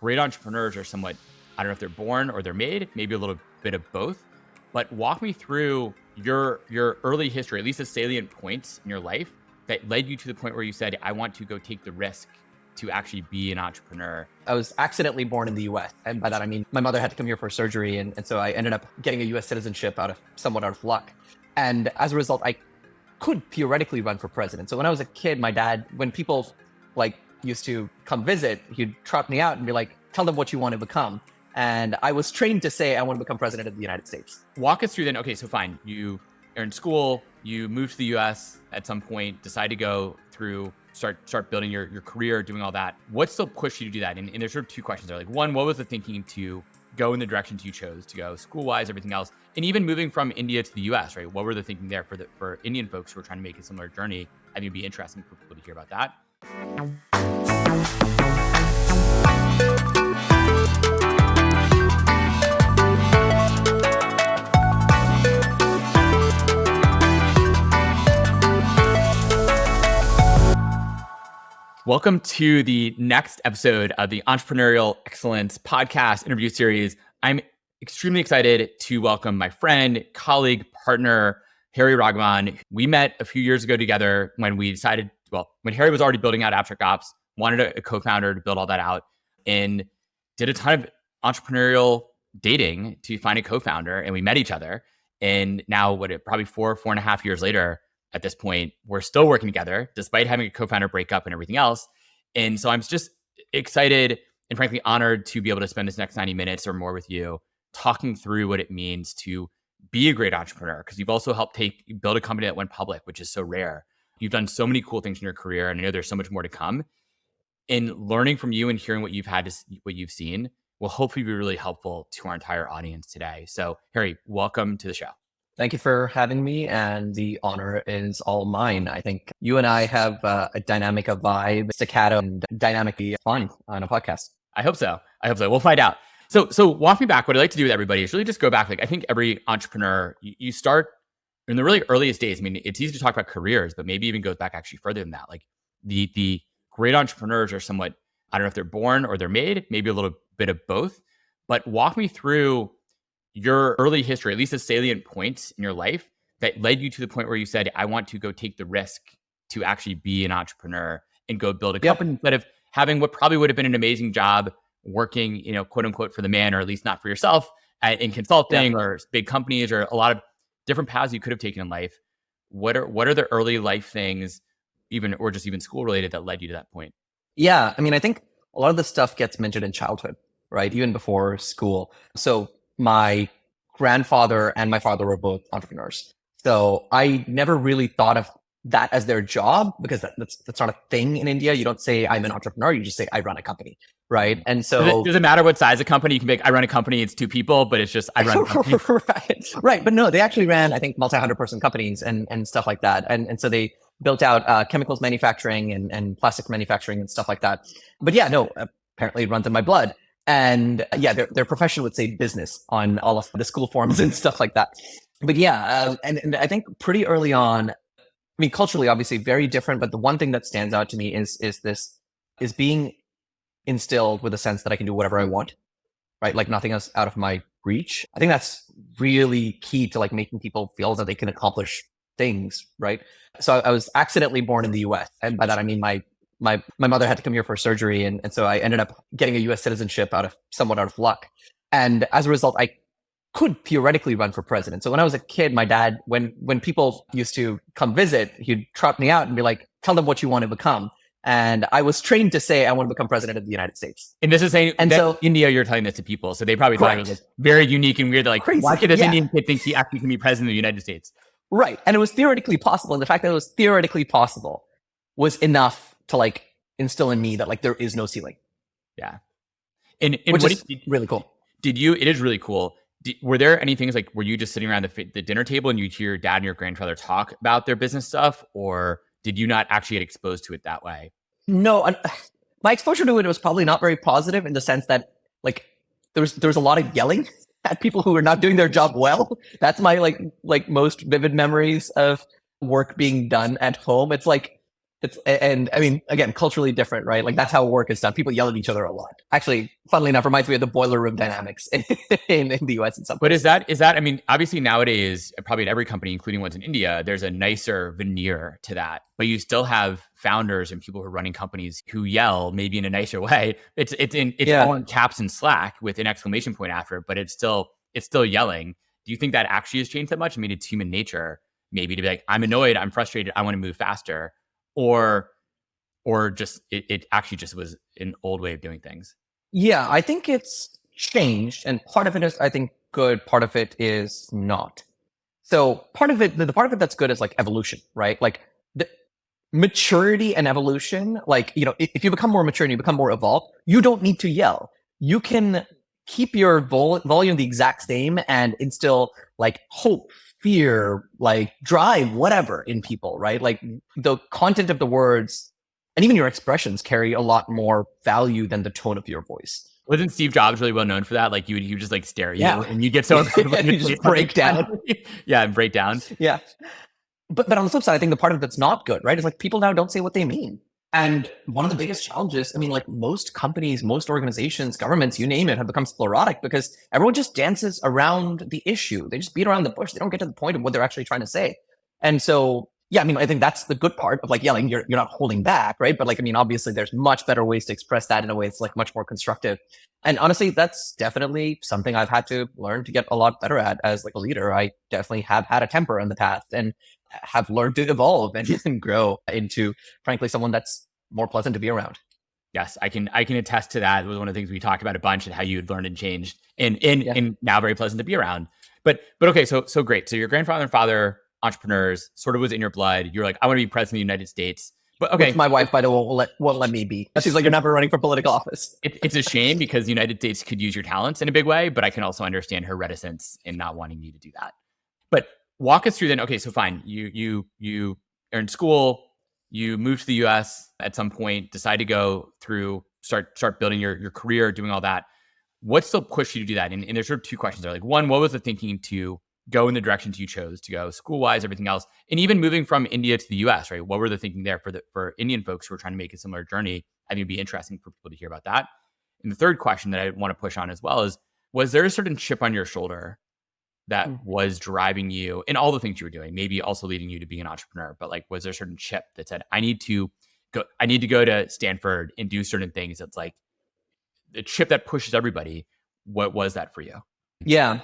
great entrepreneurs are somewhat, I don't know if they're born or they're made, maybe a little bit of both. But walk me through your early history, at least the salient points in your life that led you to the point where you said, I want to go take the risk to actually be an entrepreneur. I was accidentally born in the US. And by that, I mean, my mother had to come here for surgery. And so I ended up getting a US citizenship somewhat out of luck. And as a result, I could theoretically run for president. So when I was a kid, my dad, when people used to come visit, he'd trot me out and be like, tell them what you want to become. And I was trained to say, I want to become president of the United States. Walk us through then. Okay, so fine. You are in school, you moved to the US at some point, decide to go through, start building your career, doing all that. What still pushed you to do that? And there's sort of two questions there. Like one, what was the thinking to go in the directions you chose to go school-wise, everything else? And even moving from India to the US, right? What were the thinking there for Indian folks who are trying to make a similar journey? I think it'd be interesting for people to hear about that. Welcome to the next episode of the Entrepreneurial Excellence podcast interview series. I'm extremely excited to welcome my friend, colleague, partner, Hari Raghavan. We met a few years ago together when we decided, when Hari was already building out Abstract Ops, wanted a co-founder to build all that out, and did a ton of entrepreneurial dating to find a co-founder, and we met each other. And now, probably 4.5 years later, at this point, we're still working together despite having a co-founder breakup and everything else. And so I'm just excited and frankly honored to be able to spend this next 90 minutes or more with you talking through what it means to be a great entrepreneur, because you've also helped build a company that went public, which is so rare. You've done so many cool things in your career, and I know there's so much more to come. And learning from you and hearing what you've seen will hopefully be really helpful to our entire audience today. So Hari, welcome to the show. Thank you for having me, and the honor is all mine. I think you and I have a dynamic, a vibe, staccato, and dynamically fun on a podcast. I hope so. We'll find out. So walk me back. What I like to do with everybody is really just go back. I think every entrepreneur, you start in the really earliest days. I mean, it's easy to talk about careers, but maybe even goes back actually further than that. Like the great entrepreneurs are somewhat, I don't know if they're born or they're made, maybe a little bit of both. But walk me through your early history, at least the salient points in your life that led you to the point where you said, I want to go take the risk to actually be an entrepreneur and go build a company instead of having what probably would have been an amazing job working, quote unquote, for the man, or at least not for yourself in consulting or big companies, or a lot of different paths you could have taken in life. What are the early life things, even school related, that led you to that point? Yeah. I mean, I think a lot of this stuff gets mentioned in childhood, right? Even before school. So my grandfather and my father were both entrepreneurs. So I never really thought of that as their job, because that's not a thing in India. You don't say I'm an entrepreneur. You just say I run a company, right? And so does it matter what size of company you can make? I run a company. It's two people, but it's just I run a company. Right. But no, they actually ran, I think, multi-100-person companies and stuff like that. And so they built out chemicals manufacturing and plastic manufacturing and stuff like that. But yeah, no, apparently it runs in my blood. And yeah, their profession would say business on all of the school forms and stuff like that. But yeah, and I think pretty early on, I mean, culturally, obviously very different. But the one thing that stands out to me is being instilled with a sense that I can do whatever I want, right? Like nothing is out of my reach. I think that's really key to making people feel that they can accomplish things, right? So I was accidentally born in the US. And by that, I mean, my mother had to come here for surgery. And so I ended up getting a US citizenship somewhat out of luck. And as a result, I could theoretically run for president. So when I was a kid, my dad, when people used to come visit, he'd trot me out and be like, tell them what you want to become. And I was trained to say, I want to become president of the United States. And this is saying, and so India, you're telling this to people. So they probably thought it was very unique and weird. They're like, crazy. Why could this Indian kid think he actually can be president of the United States? Right. And it was theoretically possible. And the fact that it was theoretically possible was enough to instill in me that there is no ceiling. Yeah. And which is really cool. It is really cool. Were there any things were you just sitting around the dinner table and you'd hear your dad and your grandfather talk about their business stuff, or did you not actually get exposed to it that way? No, my exposure to it was probably not very positive, in the sense that there was a lot of yelling at people who were not doing their job well. That's my most vivid memories of work being done at home. It's And I mean, again, culturally different, right? Like that's how work is done. People yell at each other a lot. Actually, funnily enough, reminds me of the boiler room dynamics in the US in some But places. is that, I mean, obviously nowadays, probably in every company, including ones in India, there's a nicer veneer to that. But you still have founders and people who are running companies who yell maybe in a nicer way. It's all in caps and Slack with an exclamation point after it, but it's still yelling. Do you think that actually has changed that much? I mean, it's human nature maybe to be like, I'm annoyed, I'm frustrated, I want to move faster. Or just it actually just was an old way of doing things. Yeah, I think it's changed, and part of it is, I think, good. Part of it is not. So part of it, the part of it that's good is like evolution, right? Like the maturity and evolution. Like if you become more mature and you become more evolved, you don't need to yell. You can keep your volume the exact same and instill like hope, fear, like drive, whatever in people, right? Like the content of the words and even your expressions carry a lot more value than the tone of your voice. Wasn't Steve Jobs really well known for that? Like he would just like stare at you and you get so you just break down. Yeah, and break down. Yeah. But on the flip side, I think the part of it that's not good, right, is like people now don't say what they mean. And one of the biggest challenges, I mean, like most companies, most organizations, governments, you name it, have become sclerotic because everyone just dances around the issue. They just beat around the bush. They don't get to the point of what they're actually trying to say. And so, yeah, I mean, I think that's the good part of like yelling. You're not holding back, right? But like, I mean, obviously there's much better ways to express that in a way that's like much more constructive. And honestly, that's definitely something I've had to learn to get a lot better at as like a leader. I definitely have had a temper in the past and have learned to evolve and grow into, frankly, someone that's more pleasant to be around. Yes, I can attest to that. It was one of the things we talked about a bunch and how you had learned and changed and now very pleasant to be around. But okay, so great. So your grandfather and father, entrepreneurs, sort of was in your blood. You're like, I want to be president of the United States. But okay. Which my wife, by the way, won't let me be. She's like, you're never running for political office. It's a shame because the United States could use your talents in a big way, but I can also understand her reticence in not wanting you to do that. But walk us through then. Okay, so fine. You are in school. You moved to the US at some point, decide to go through, start building your career, doing all that. What still pushed you to do that? And there's sort of two questions there. Like one, what was the thinking to go in the directions you chose to go, school-wise, everything else, and even moving from India to the US, right? What were the thinking there for Indian folks who are trying to make a similar journey? I think it'd be interesting for people to hear about that. And the third question that I want to push on as well is, was there a certain chip on your shoulder that was driving you in all the things you were doing, maybe also leading you to being an entrepreneur, but like, was there a certain chip that said, I need to go to Stanford and do certain things? That's like the chip that pushes everybody. What was that for you? Yeah.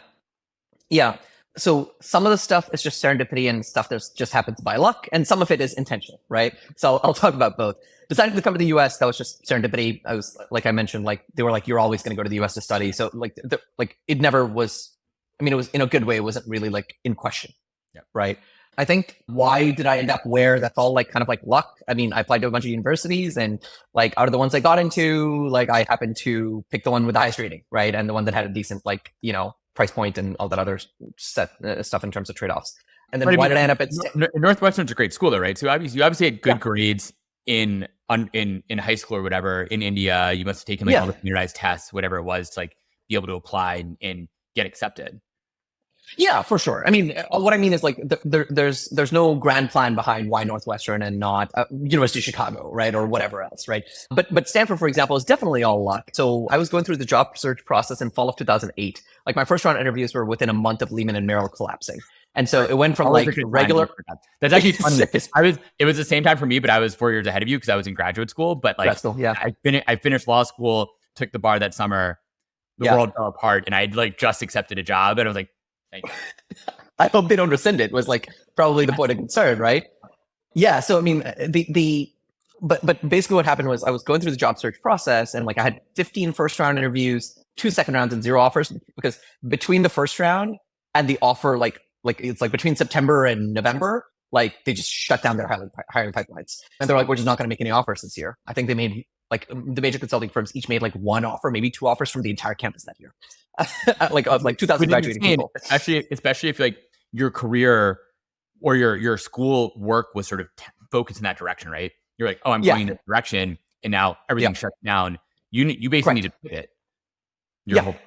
So some of the stuff is just serendipity and stuff that just happens by luck. And some of it is intentional, right? So I'll talk about both. Deciding to come to the US, that was just serendipity. I was, like I mentioned, like they were like, you're always going to go to the US to study. So like, it never was, I mean, it was in a good way. It wasn't really like in question, right? I think why did I end up where? That's all like kind of like luck. I mean, I applied to a bunch of universities and like out of the ones I got into, like I happened to pick the one with the highest rating, right? And the one that had a decent like, price point and all that other stuff in terms of trade-offs. And then why did I end up at Northwestern's a great school though, right? So you obviously had good grades in high school or whatever. In India, you must have taken like all the standardized tests, whatever it was, to like be able to apply and get accepted. Yeah, for sure. I mean, what I mean is like there's no grand plan behind why Northwestern and not University of Chicago, right, or whatever else, right? But Stanford, for example, is definitely all luck. So I was going through the job search process in fall of 2008. Like my first round interviews were within a month of Lehman and Merrill collapsing, and so it went from like regular. That's actually funny. It was the same time for me, but I was 4 years ahead of you because I was in graduate school. But like, I finished law school, took the bar that summer. The world fell apart, and I'd like just accepted a job, and I was like, I hope they don't rescind it was like probably the point of concern, right? Yeah. So I mean, but basically what happened was I was going through the job search process and like I had 15 first round interviews, 2 second rounds, and 0 offers because between the first round and the offer, like it's like between September and November, like they just shut down their hiring pipelines, and they're like, we're just not going to make any offers this year. I think they made like the major consulting firms each made like 1 offer, maybe 2 offers from the entire campus that year. like 2,000 graduating people. Especially if like your career or your school work was sort of focused in that direction, right? You're like, oh, I'm going in this direction, and now everything's shut down. You basically need to pivot.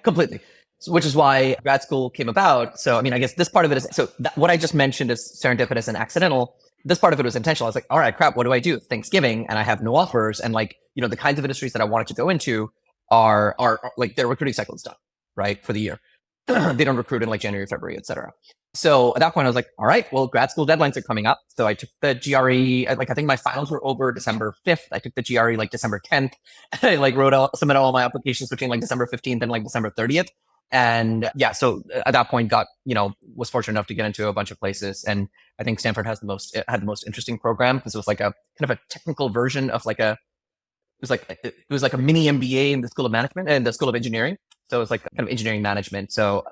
Completely. So, which is why grad school came about. So I mean, I guess this part of it is what I just mentioned is serendipitous and accidental. this part of it was intentional. I was like, all right, crap, what do I do? It's Thanksgiving and I have no offers. And like, the kinds of industries that I wanted to go into are like their recruiting cycle is done, right? For the year. They don't recruit in like January, February, etc. So at that point, I was like, all right, well, grad school deadlines are coming up. So I took the GRE, I think my finals were over December 5th. I took the GRE like December 10th. I like submitted all my applications between like December 15th and like December 30th. And yeah, so at that point was fortunate enough to get into a bunch of places. And I think Stanford had the most interesting program because it was like a kind of a technical version of it was like a mini MBA in the School of Management and the School of Engineering. So it was like kind of engineering management. So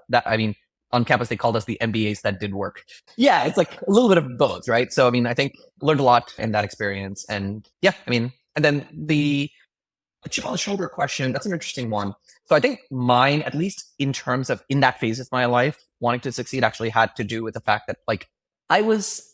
on campus, they called us the MBAs that did work. Yeah, it's like a little bit of both, right? So, I think learned a lot in that experience. And yeah, and then the chip on the shoulder question, that's an interesting one. So I think mine, at least in terms of in that phase of my life, wanting to succeed actually had to do with the fact that like I was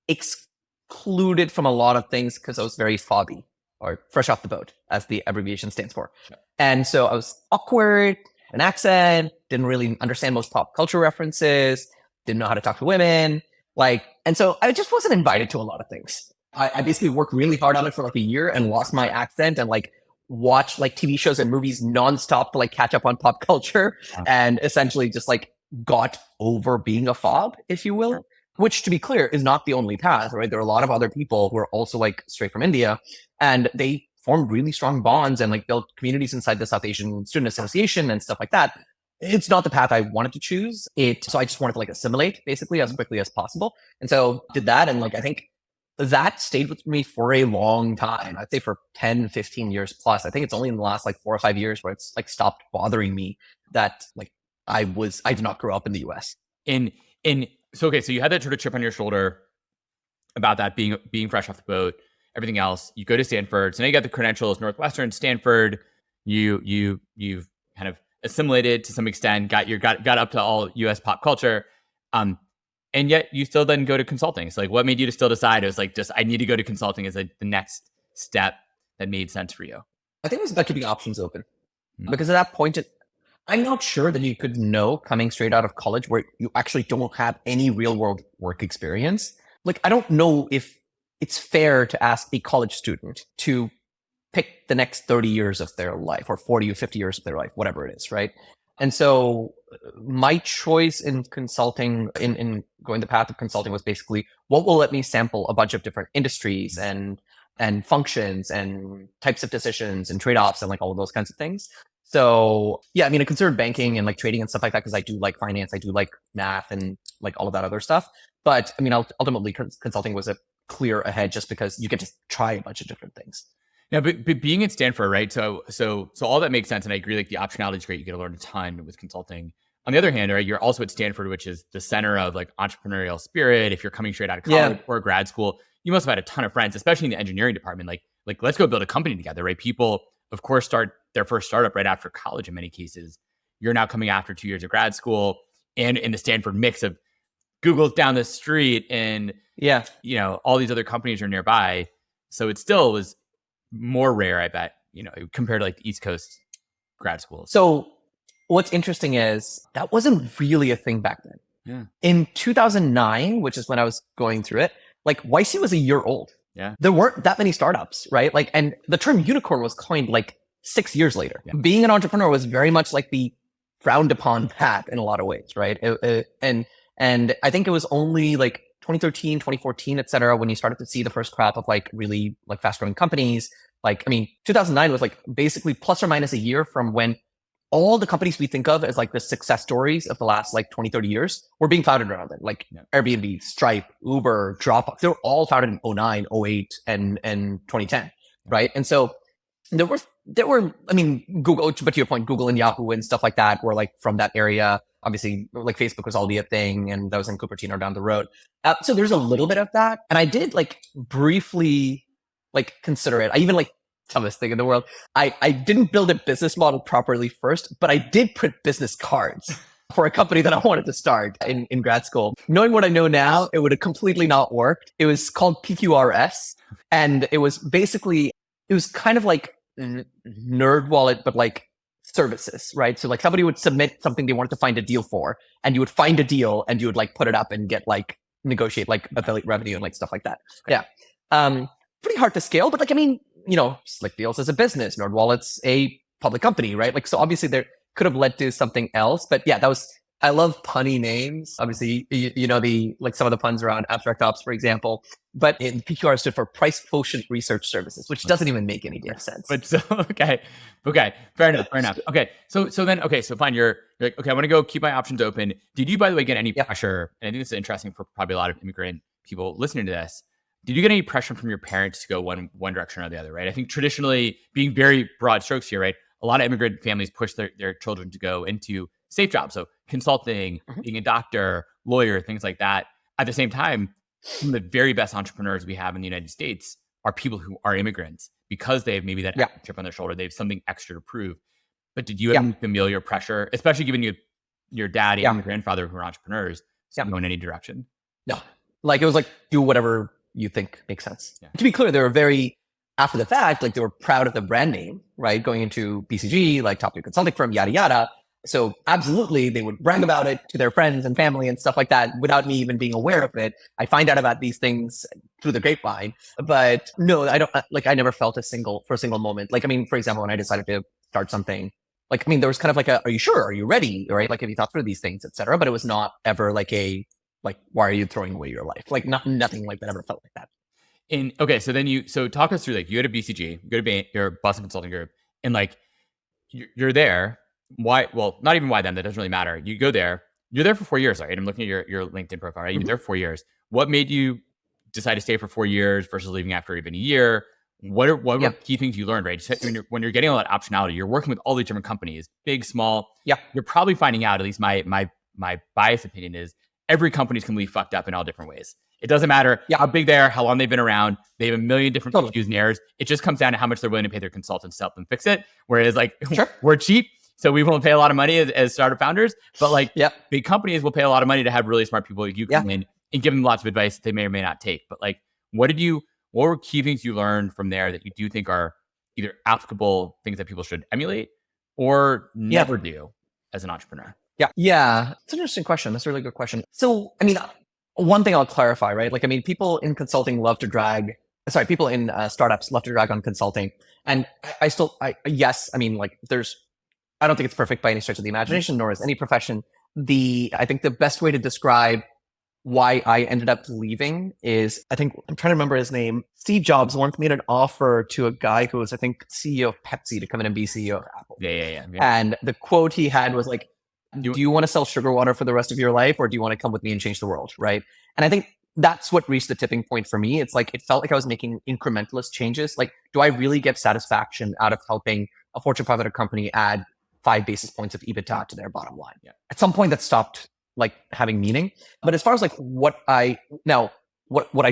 excluded from a lot of things because I was very foggy or fresh off the boat, as the abbreviation stands for. Sure. And so I was awkward, an accent, didn't really understand most pop culture references, didn't know how to talk to women. And so I just wasn't invited to a lot of things. I basically worked really hard on it for like a year and lost my accent and like watched like TV shows and movies nonstop to like catch up on pop culture and essentially just like got over being a fob, if you will, which to be clear is not the only path, right? There are a lot of other people who are also like straight from India and they formed really strong bonds and like built communities inside the South Asian Student Association and stuff like that. It's not the path I wanted to choose. So I just wanted to like assimilate basically as quickly as possible. And so did that. And like, I think that stayed with me for a long time. I'd say for 10, 15 years plus. I think it's only in the last like 4 or 5 years where it's like stopped bothering me that like I did not grow up in the US. So you had that sort of chip on your shoulder about that being fresh off the boat, everything else. You go to Stanford. So now you got the credentials, Northwestern, Stanford. You've kind of assimilated to some extent, got up to all US pop culture. And yet you still then go to consulting. So like what made you to still decide it was like, just, I need to go to consulting as the next step that made sense for you? I think it was about keeping options open because at that point, I'm not sure that you could know coming straight out of college where you actually don't have any real world work experience. Like, I don't know if it's fair to ask a college student to pick the next 30 years of their life or 40 or 50 years of their life, whatever it is, right? And so my choice in consulting, in going the path of consulting was basically what will let me sample a bunch of different industries and functions and types of decisions and trade-offs and like all of those kinds of things. So yeah, I considered banking and like trading and stuff like that because I do like finance, I do like math and like all of that other stuff. But ultimately consulting was a clear ahead just because you get to try a bunch of different things. Yeah, but being at Stanford, right? So all that makes sense, and I agree. Like the optionality is great; you get to learn a ton with consulting. On the other hand, right, you're also at Stanford, which is the center of like entrepreneurial spirit. If you're coming straight out of college or grad school, you must have had a ton of friends, especially in the engineering department. Like let's go build a company together, right? People, of course, start their first startup right after college. In many cases, you're now coming after 2 years of grad school, and in the Stanford mix of Google's down the street, and all these other companies are nearby. So it still was more rare, I bet, compared to like the East Coast grad schools. So what's interesting is that wasn't really a thing back then. Yeah. In 2009, which is when I was going through it, like YC was a year old. Yeah. There weren't that many startups, right? Like, and the term unicorn was coined like 6 years later. Yeah. Being an entrepreneur was very much like the frowned upon path in a lot of ways, right? And I think it was only like 2013, 2014, et cetera, when you started to see the first crop of like really like fast growing companies. 2009 was like basically plus or minus a year from when all the companies we think of as like the success stories of the last like 20, 30 years were being founded around it. Like Airbnb, Stripe, Uber, Dropbox, they were all founded in 09, 08 and 2010, right? And so there were, Google, but to your point, Google and Yahoo and stuff like that were like from that area. Obviously, like Facebook was already a thing, and that was in Cupertino down the road. So there's a little bit of that. And I did like briefly like consider it. I even like dumbest thing in the world. I didn't build a business model properly first, but I did print business cards for a company that I wanted to start in grad school. Knowing what I know now, it would have completely not worked. It was called PQRS. And it was kind of like NerdWallet, but like services, right? So like somebody would submit something they wanted to find a deal for, and you would find a deal and you would like put it up and get like negotiate like affiliate revenue and like stuff like that. Yeah. Pretty hard to scale, but like, I mean, Slick Deals is a business, NerdWallet's a public company, right? Like, so obviously there could have led to something else, but yeah, I love punny names. Obviously, like some of the puns around abstract ops, for example, but in PQR stood for Price Quotient Research Services, which doesn't even make any damn sense. But so, okay, fair enough. Okay, so fine. You're like, okay, I want to go keep my options open. Did you, by the way, get any pressure? And I think this is interesting for probably a lot of immigrant people listening to this. Did you get any pressure from your parents to go one direction or the other, right? I think traditionally, being very broad strokes here, right? A lot of immigrant families push their children to go into safe jobs. So consulting, being a doctor, lawyer, things like that. At the same time, some of the very best entrepreneurs we have in the United States are people who are immigrants because they have maybe that chip on their shoulder. They have something extra to prove. But did you have any familiar pressure, especially given your dad and your grandfather who are entrepreneurs, to go in any direction? No. Like, it was like, do whatever you think makes sense. Yeah. To be clear, they were very, after the fact, like they were proud of the brand name, right? Going into BCG, like top tier consulting firm, yada, yada. So absolutely, they would brag about it to their friends and family and stuff like that without me even being aware of it. I find out about these things through the grapevine, but no, I don't, like, I never felt for a single moment. Like, I mean, for example, when I decided to start something, like, I mean, there was kind of like are you sure? Are you ready? Right? Like, have you thought through these things, et cetera? But it was not ever like why are you throwing away your life? Like, nothing like that ever felt like that. Okay, so talk us through, like, you had a BCG, you go to your Boston Consulting Group, and like, you're there. Why? Well, not even why them. That doesn't really matter. You go there. You're there for 4 years, right? I'm looking at your LinkedIn profile, right? You're there for 4 years. What made you decide to stay for 4 years versus leaving after even a year? What were key things you learned, right? So when you're getting all that optionality, you're working with all these different companies, big, small. Yeah. You're probably finding out, at least my biased opinion is, every company's completely fucked up in all different ways. It doesn't matter how big they are, how long they've been around. They have a million different issues and errors. It just comes down to how much they're willing to pay their consultants to help them fix it. Whereas, like, we're cheap, so we won't pay a lot of money as startup founders. But like, big companies will pay a lot of money to have really smart people like you come in and give them lots of advice that they may or may not take. But like, what were key things you learned from there that you do think are either applicable things that people should emulate or never do as an entrepreneur? Yeah. It's an interesting question. That's a really good question. So, I mean, one thing I'll clarify, right? Like, I mean, people in consulting people in startups love to drag on consulting. And yes, I mean, like, I don't think it's perfect by any stretch of the imagination, nor is any profession. I think the best way to describe why I ended up leaving is, I think, I'm trying to remember his name. Steve Jobs once made an offer to a guy who was, I think, CEO of Pepsi to come in and be CEO of Apple. Yeah. And the quote he had was like, do you want to sell sugar water for the rest of your life, or do you want to come with me and change the world? Right. And I think that's what reached the tipping point for me. It's like, it felt like I was making incrementalist changes. Like, do I really get satisfaction out of helping a Fortune 500 company add 5 basis points of EBITDA to their bottom line? Yeah. At some point that stopped like having meaning. But as far as like what I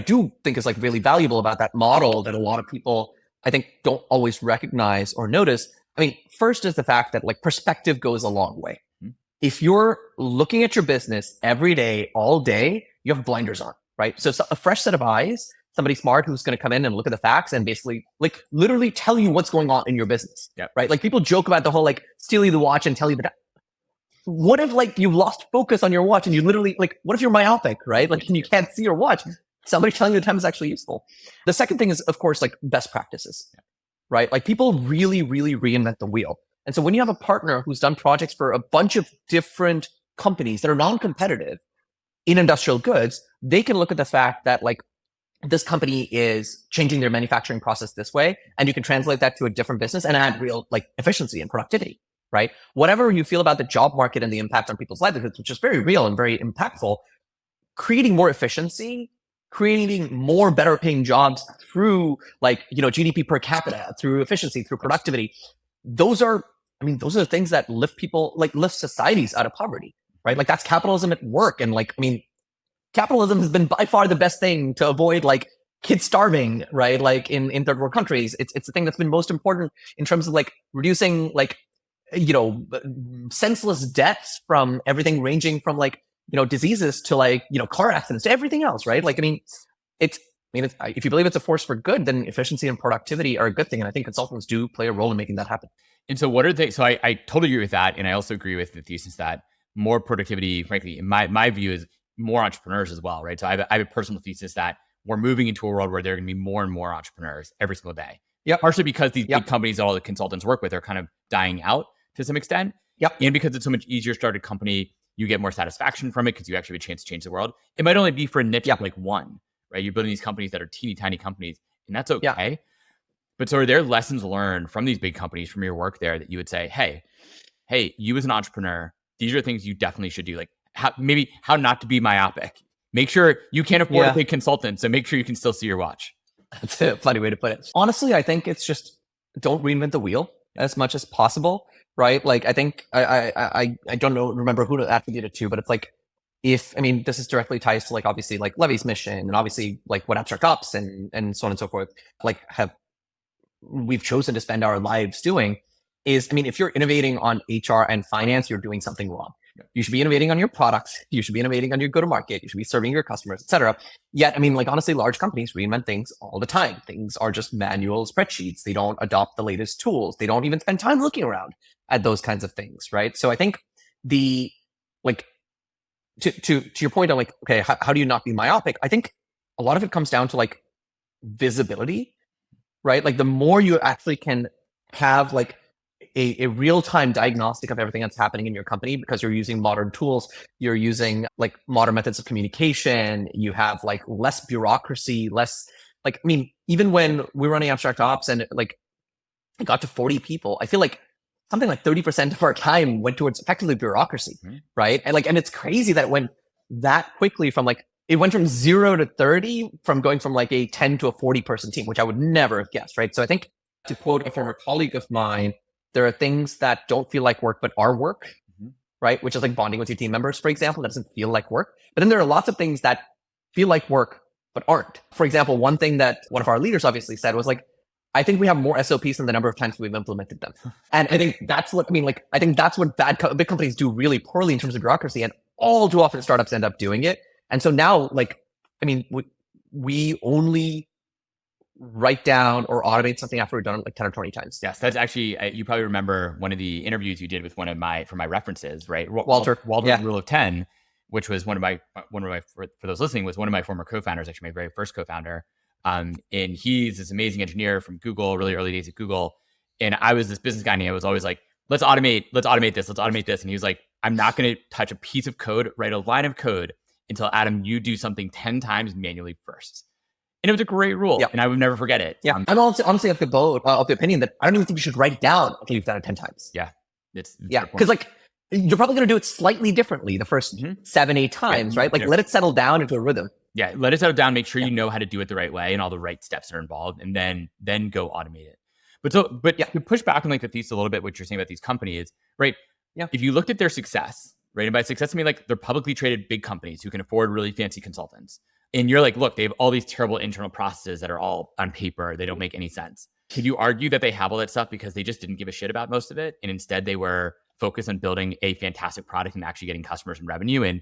do think is like really valuable about that model that a lot of people, I think, don't always recognize or notice. I mean, first is the fact that like perspective goes a long way. If you're looking at your business every day, all day, you have blinders on, right? So a fresh set of eyes, somebody smart who's going to come in and look at the facts and basically like literally tell you what's going on in your business, right? Like, people joke about the whole like steal you the watch and tell you that. What if like you've lost focus on your watch and you literally like, what if you're myopic, right? Like, and you can't see your watch? Somebody telling you the time is actually useful. The second thing is, of course, like best practices, right? Like, people really, really reinvent the wheel. And so when you have a partner who's done projects for a bunch of different companies that are non-competitive in industrial goods, they can look at the fact that like this company is changing their manufacturing process this way, and you can translate that to a different business and add real like efficiency and productivity, right? Whatever you feel about the job market and the impact on people's livelihoods, which is very real and very impactful, creating more efficiency, creating more better paying jobs through like, GDP per capita, through efficiency, through productivity. Those are the things that lift societies out of poverty, right? Like, that's capitalism at work. And like, I mean, capitalism has been by far the best thing to avoid like kids starving, right? Like in third world countries, it's the thing that's been most important in terms of like reducing like, senseless deaths from everything ranging from like, diseases to like, car accidents to everything else, right? Like, I mean, if you believe it's a force for good, then efficiency and productivity are a good thing. And I think consultants do play a role in making that happen. And so what are they? So I totally agree with that. And I also agree with the thesis that more productivity, frankly, in my view, more entrepreneurs as well, right? So I have a personal thesis that we're moving into a world where there are going to be more and more entrepreneurs every single day. Yep. Partially because these Yep. big companies that all the consultants work with are kind of dying out to some extent. Yep. And because it's so much easier to start a company, you get more satisfaction from it because you actually have a chance to change the world. It might only be for a niche Yep. like one, right? You're building these companies that are teeny tiny companies, and that's okay. Yeah. But so are there lessons learned from these big companies, from your work there, that you would say, hey, you as an entrepreneur, these are things you definitely should do. Like how not to be myopic. Make sure you can't afford to pay consultants, so make sure you can still see your watch. That's a funny way to put it. Honestly, I think it's just don't reinvent the wheel as much as possible, right? Like I think I don't remember who to attribute it to, but it's like this is directly ties to like obviously like Levy's mission and obviously like what Abstract Ops and so on and so forth we've chosen to spend our lives doing is, if you're innovating on HR and finance, you're doing something wrong. You should be innovating on your products. You should be innovating on your go-to-market. You should be serving your customers, etc. Yet, honestly, large companies reinvent things all the time. Things are just manual spreadsheets. They don't adopt the latest tools. They don't even spend time looking around at those kinds of things, right? So I think to your point on like, okay, how do you not be myopic? I think a lot of it comes down to like visibility, right? Like the more you actually can have like a real-time diagnostic of everything that's happening in your company because you're using modern tools, you're using like modern methods of communication, you have like less bureaucracy, even when we're running Abstract Ops and like it got to 40 people, I feel like something like 30% of our time went towards effectively bureaucracy, right? And it's crazy that it went that quickly it went from 0 to 30 from going from like a 10 to a 40 person team, which I would never have guessed, right? So I think, to quote a former colleague of mine, there are things that don't feel like work, but are work, right? Which is like bonding with your team members, for example, that doesn't feel like work. But then there are lots of things that feel like work, but aren't. For example, one thing that one of our leaders obviously said was like, I think we have more SOPs than the number of times we've implemented them. And I think that's what, I think that's what big companies do really poorly in terms of bureaucracy. And all too often startups end up doing it. And so now, we only write down or automate something after we've done it like 10 or 20 times. Yes, that's actually, you probably remember one of the interviews you did with for my references, right? Walter's Rule of 10, which was one of my, for those listening, was one of my former co-founders, actually my very first co-founder. And he's this amazing engineer from Google, really early days at Google. And I was this business guy and I was always like, let's automate this. And he was like, I'm not going to touch a piece of code, write a line of code until Adam, you do something 10 times manually first. And it was a great rule, and I would never forget it. Yeah, I'm honestly of the opinion that I don't even think you should write it down until you've done it 10 times. Yeah, because like you're probably going to do it slightly differently the first 7-8 times, right? Like let it settle down into a rhythm. Yeah, let it settle down. Make sure you know how to do it the right way and all the right steps are involved, and then go automate it. But to push back on like the thesis a little bit, what you're saying about these companies, right? Yeah. If you looked at their success, right, and by success I mean like they're publicly traded big companies who can afford really fancy consultants. And you're like, look, they have all these terrible internal processes that are all on paper. They don't make any sense. Could you argue that they have all that stuff because they just didn't give a shit about most of it? And instead they were focused on building a fantastic product and actually getting customers and revenue. And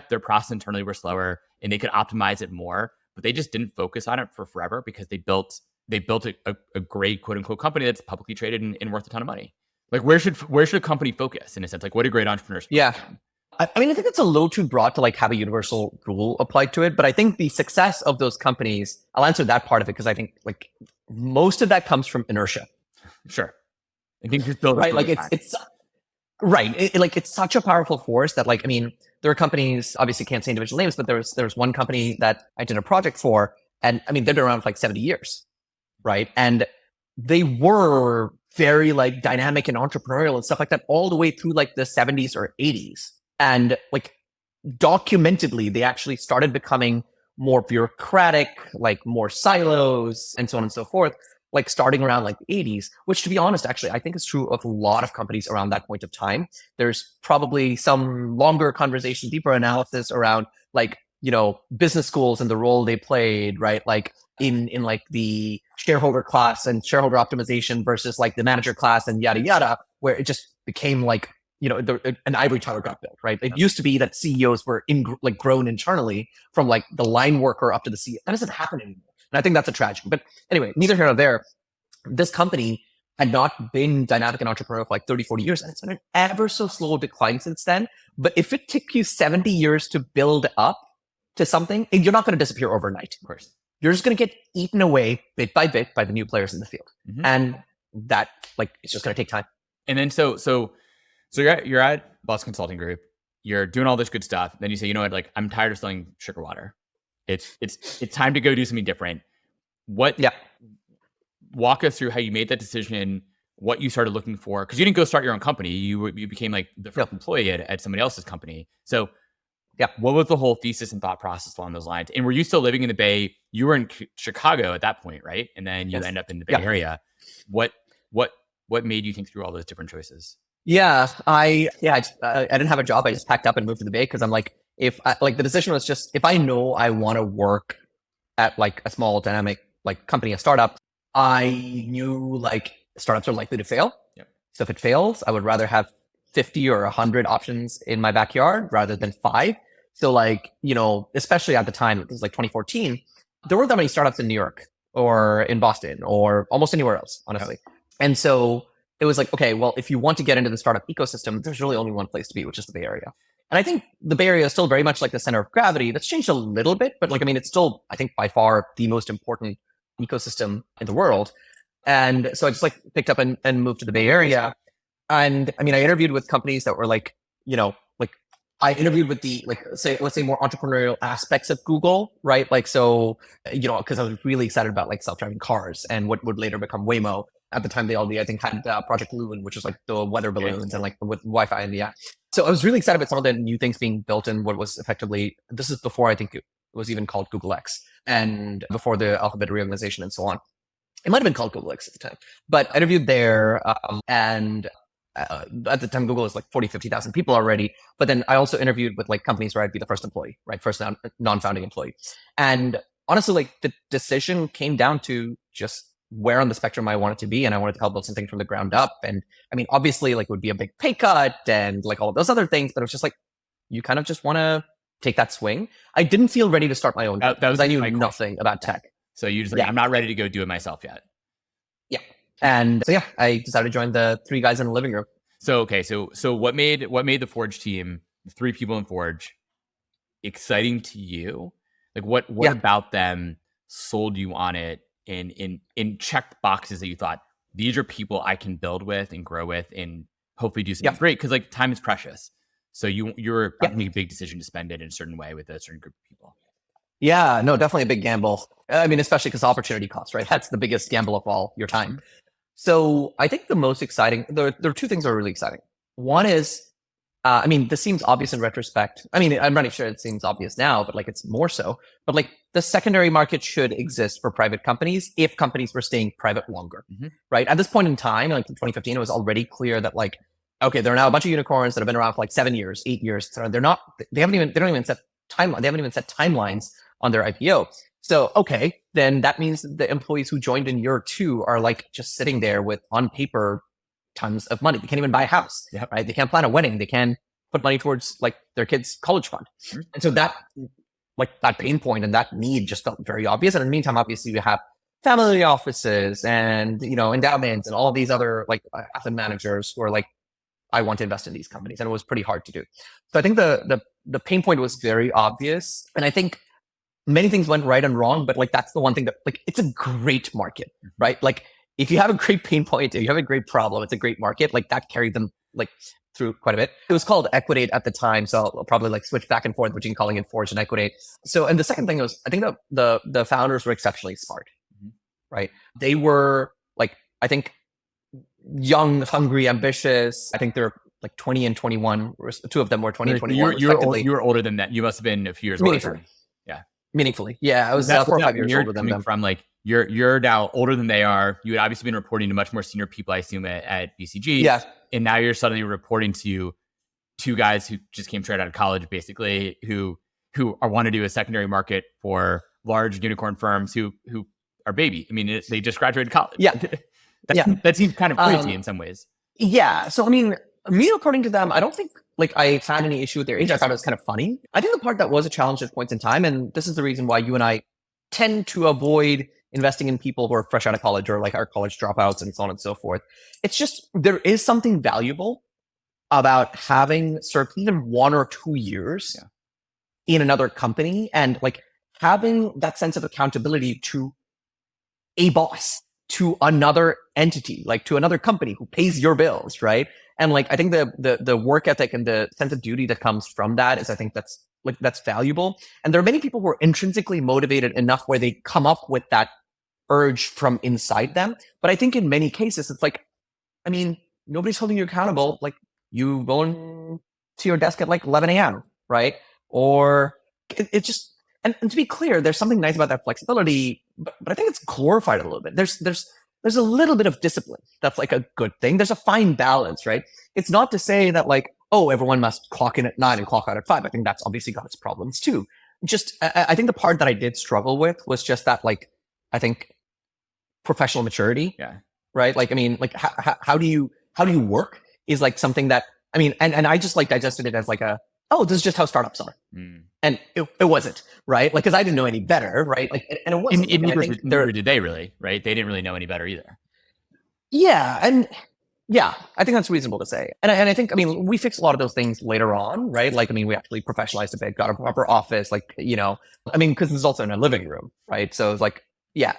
their process internally were slower and they could optimize it more, but they just didn't focus on it for forever because they built a great quote unquote company that's publicly traded and worth a ton of money. Like where should a company focus in a sense? Like what do great entrepreneurs focus on? I think it's a little too broad to like have a universal rule applied to it, but I think the success of those companies, I'll answer that part of it because I think like most of that comes from inertia. Sure. I think just build right. Like it's right. It's such a powerful force that there are companies, obviously can't say individual names, but there's one company that I did a project for and they've been around for like 70 years. Right. And they were very like dynamic and entrepreneurial and stuff like that all the way through like the 70s or 80s. And like documentedly, they actually started becoming more bureaucratic, like more silos and so on and so forth, like starting around like the 80s, which to be honest, actually, I think is true of a lot of companies around that point of time. There's probably some longer conversation, deeper analysis around like, business schools and the role they played, right? Like in like the shareholder class and shareholder optimization versus like the manager class and yada, yada, where it just became like, an ivory tower got built, right? It used to be that CEOs were grown internally from like the line worker up to the CEO. That doesn't happen anymore. And I think that's a tragedy. But anyway, neither here nor there. This company had not been dynamic and entrepreneurial for like 30, 40 years. And it's been an ever so slow decline since then. But if it took you 70 years to build up to something, you're not going to disappear overnight. Of course. You're just going to get eaten away bit by bit by the new players in the field. And that, like, it's just going to take time. And then so you're at Bus Consulting Group. You're doing all this good stuff. Then you say, you know what, like, I'm tired of selling sugar water. It's time to go do something different. Walk us through how you made that decision, what you started looking for, because you didn't go start your own company. You became like the first employee at somebody else's company. So what was the whole thesis and thought process along those lines? And were you still living in the Bay? You were in Chicago at that point, right? And then you end up in the Bay Area. What made you think through all those different choices? I didn't have a job. I just packed up and moved to the Bay because I'm like, the decision was just, if I know I want to work at like a small dynamic like company, a startup, I knew like startups are likely to fail. So if it fails, I would rather have 50 or 100 options in my backyard rather than 5. So like, especially at the time, it was like 2014, there weren't that many startups in New York or in Boston or almost anywhere else, honestly. And so it was like, okay, well, if you want to get into the startup ecosystem, there's really only one place to be, which is the Bay Area. And I think the Bay Area is still very much like the center of gravity. That's changed a little bit, but like, I mean, it's still, I think, by far the most important ecosystem in the world. And so I just like picked up and moved to the Bay Area. And I mean, I interviewed with companies that were like, I interviewed with the, let's say more entrepreneurial aspects of Google, right? Like, so, because I was really excited about like self-driving cars and what would later become Waymo. At the time, they already, I think, had Project Loon, which was like the weather balloons and like with Wi-Fi and So I was really excited about some of the new things being built in what was effectively, this is before I think it was even called Google X and before the Alphabet reorganization and so on. It might have been called Google X at the time, but I interviewed there and at the time, Google was like 40, 50,000 people already. But then I also interviewed with like companies where I'd be the first employee, right? First non-founding employee. And honestly, like the decision came down to just where on the spectrum I wanted to be. And I wanted to help build something from the ground up. And I mean, obviously like it would be a big pay cut and like all of those other things, but it was just like, you kind of just want to take that swing. I didn't feel ready to start my own because I knew nothing about tech. So you just like, I'm not ready to go do it myself yet. And so I decided to join the 3 guys in the living room. So what made the Forge team, the 3 people in Forge, exciting to you? Like what about them sold you on it in checked boxes that you thought these are people I can build with and grow with and hopefully do something great? Because like time is precious. So you're making a big decision to spend it in a certain way with a certain group of people. Yeah, no, definitely a big gamble. I mean, especially because opportunity cost, right? That's the biggest gamble of all, your time. So I think the most exciting, there are 2 things that are really exciting. One is, I mean, this seems obvious in retrospect. I mean, I'm pretty sure it seems obvious now, but like it's more so. But like the secondary market should exist for private companies if companies were staying private longer, right? At this point in time, like in 2015, it was already clear that like, okay, there are now a bunch of unicorns that have been around for like 7 years, 8 years. So they don't even set timelines on their IPO. So, okay, then that means the employees who joined in year 2 are like just sitting there with on paper tons of money. They can't even buy a house, right? They can't plan a wedding. They can't put money towards like their kids' college fund. And so that pain point and that need just felt very obvious. And in the meantime, obviously you have family offices and, endowments and all these other like asset managers who are like, I want to invest in these companies. And it was pretty hard to do. So I think the pain point was very obvious. And I think many things went right and wrong, but like that's the one thing that like it's a great market, right? Like if you have a great pain point, if you have a great problem, it's a great market. Like that carried them like through quite a bit. It was called Equidate at the time, so I'll probably like switch back and forth between calling it Forge and Equidate. So, and the second thing was, I think the founders were exceptionally smart, right? They were like, I think young, hungry, ambitious. I think they're like 20 and 21. 2 of them were 20 and 21. You were older than that. You must have been a few years older. Meaningfully. Yeah, I was 4 or 5 years older than them. From like, you're now older than they are. You had obviously been reporting to much more senior people, I assume, at BCG. Yeah. And now you're suddenly reporting to 2 guys who just came straight out of college, basically, who want to do a secondary market for large unicorn firms who are baby. I mean, they just graduated college. Yeah. That seems kind of crazy in some ways. Yeah. So, I mean, me, according to them, I don't think like I had any issue with their age. I thought it was kind of funny. I think the part that was a challenge at points in time, and this is the reason why you and I tend to avoid investing in people who are fresh out of college or like our college dropouts and so on and so forth. It's just, there is something valuable about having served even 1 or 2 years in another company and like having that sense of accountability to a boss, to another entity, like to another company who pays your bills, right? And like I think the work ethic and the sense of duty that comes from that is, I think that's valuable. And there are many people who are intrinsically motivated enough where they come up with that urge from inside them. But I think in many cases it's like, I mean, nobody's holding you accountable. Like you go to your desk at like 11 a.m., right? Or it just, and to be clear, there's something nice about that flexibility, but I think it's glorified a little bit. There's a little bit of discipline. That's like a good thing. There's a fine balance, right? It's not to say that like, oh, everyone must clock in at 9 and clock out at 5. I think that's obviously got its problems too. Just, I think the part that I did struggle with was just that, like, I think professional maturity. Yeah. Right. Like, I mean, like how do you work is like something that, I mean, and I just like digested it as like oh, this is just how startups are. And it wasn't, right? Like, cause I didn't know any better, right? Like, and it wasn't. Neither did they really, right? They didn't really know any better either. Yeah. And yeah, I think that's reasonable to say. And I think, I mean, we fixed a lot of those things later on, right? Like, I mean, we actually professionalized a bit, got a proper office, like, you know, I mean, cause it's also in a living room, right? So it's like, yeah.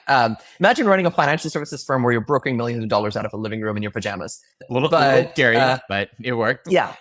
Imagine running a financial services firm where you're brokering millions of dollars out of a living room in your pajamas. A little scary, but it worked. Yeah.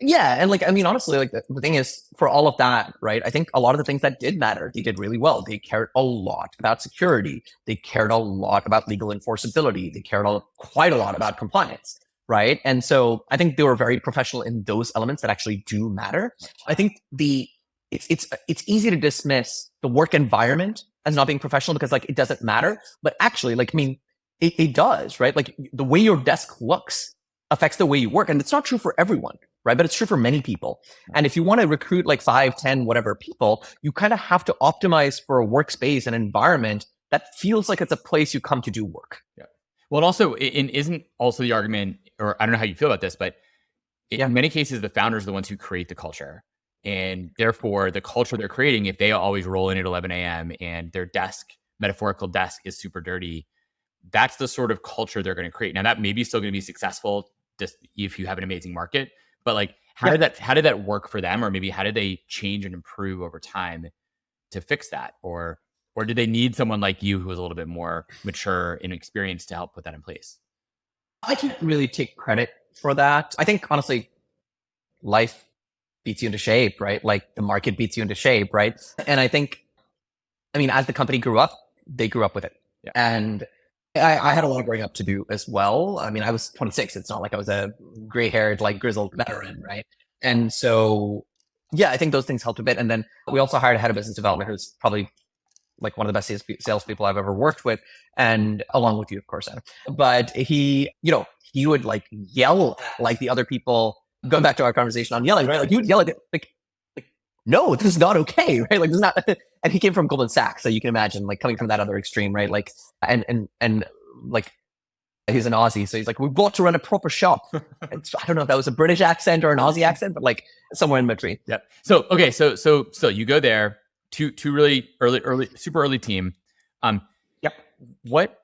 Yeah. And like, I mean, honestly, like the thing is, for all of that, right? I think a lot of the things that did matter, they did really well. They cared a lot about security. They cared a lot about legal enforceability. They cared quite a lot about compliance, right? And so I think they were very professional in those elements that actually do matter. I think it's easy to dismiss the work environment as not being professional because like it doesn't matter. But actually, like, I mean, it does, right? Like the way your desk looks affects the way you work. And it's not true for everyone, right? But it's true for many people. And if you want to recruit like 5, 10, whatever people, you kind of have to optimize for a workspace, an environment that feels like it's a place you come to do work. Yeah. Well, it also, isn't also the argument, or I don't know how you feel about this, but in many cases, the founders are the ones who create the culture. And therefore, the culture they're creating, if they always roll in at 11 a.m. and their metaphorical desk is super dirty, that's the sort of culture they're going to create. Now, that may be still going to be successful just if you have an amazing market, but like, how did that work for them? Or maybe how did they change and improve over time to fix that? Or did they need someone like you who was a little bit more mature and experienced to help put that in place? I can't really take credit for that. I think honestly, life beats you into shape, right? Like the market beats you into shape, right? And I think, I mean, as the company grew up, they grew up with it. Yeah. And I had a lot of growing up to do as well. I mean, I was 26. It's not like I was a gray-haired, like grizzled veteran, right? And so, yeah, I think those things helped a bit. And then we also hired a head of business development who's probably like one of the best salespeople I've ever worked with, and along with you, of course, Adam. But he would like yell at like the other people. Going back to our conversation on yelling, right? Like you would yell at it, like, no, this is not okay, right? Like this is not. And he came from Goldman Sachs, so you can imagine like coming from that other extreme, right? Like and like he's an Aussie, so he's like, we've got to run a proper shop. I don't know if that was a British accent or an Aussie accent, but like somewhere in between. Yep. So okay, so you go there, two really early, super early team. Yep. What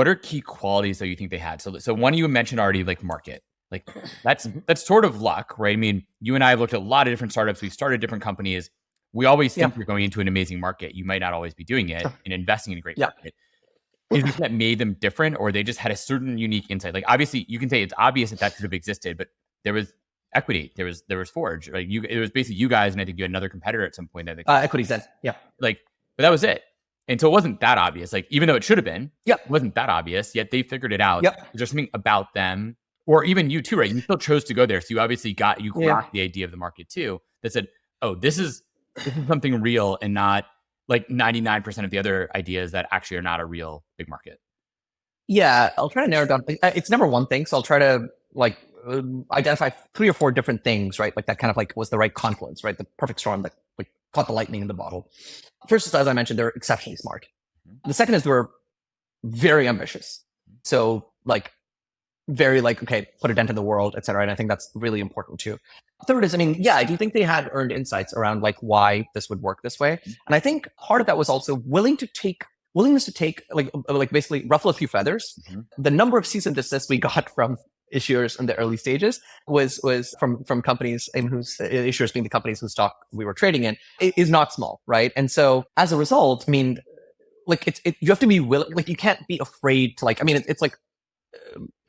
are key qualities that you think they had? So one you mentioned already, like market. Like that's sort of luck, right? I mean, you and I have looked at a lot of different startups. We started different companies. We always think you're going into an amazing market. You might not always be doing it and investing in a great market. Is it that made them different, or they just had a certain unique insight? Like obviously, you can say it's obvious that could have existed, but there was equity. There was Forge. Like it was basically you guys, and I think you had another competitor at some point. I think Equity Zen. Yeah. Like, but that was it. And so it wasn't that obvious. Like even though it should have been, it wasn't that obvious. Yet they figured it out. Yep. There's something about them. Or even you too, right? You still chose to go there. So you obviously grasped the idea of the market too, that said, oh, this is something real and not like 99% of the other ideas that actually are not a real big market. Yeah, I'll try to narrow it down. It's never one thing. So I'll try to like identify 3 or 4 different things, right? Like that kind of like was the right confluence, right? The perfect storm that like caught the lightning in the bottle. First, as I mentioned, they're exceptionally smart. The second is they're very ambitious. So like, very like, okay, put a dent in the world, et cetera. And I think that's really important too. Third is, I mean, yeah, I do think they had earned insights around like why this would work this way. And I think part of that was also willing to take willingness to take like basically ruffle a few feathers. The number of cease and desist we got from issuers in the early stages was from companies and whose issuers being the companies whose stock we were trading in is not small, right? And so as a result, I mean, like you have to be willing, like you can't be afraid to like, I mean, it's like,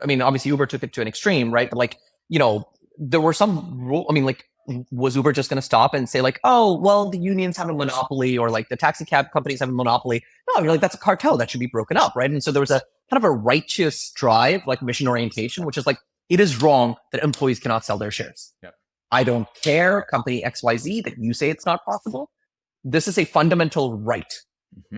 I mean, obviously Uber took it to an extreme, right? But like, you know, there were some rule. I mean, like, was Uber just going to stop and say like, oh, well, the unions have a monopoly or like the taxi cab companies have a monopoly? No, you're like, that's a cartel that should be broken up, right? And so there was a kind of a righteous drive, like mission orientation, which is like, it is wrong that employees cannot sell their shares. Yep. I don't care, company XYZ, that you say it's not possible. This is a fundamental right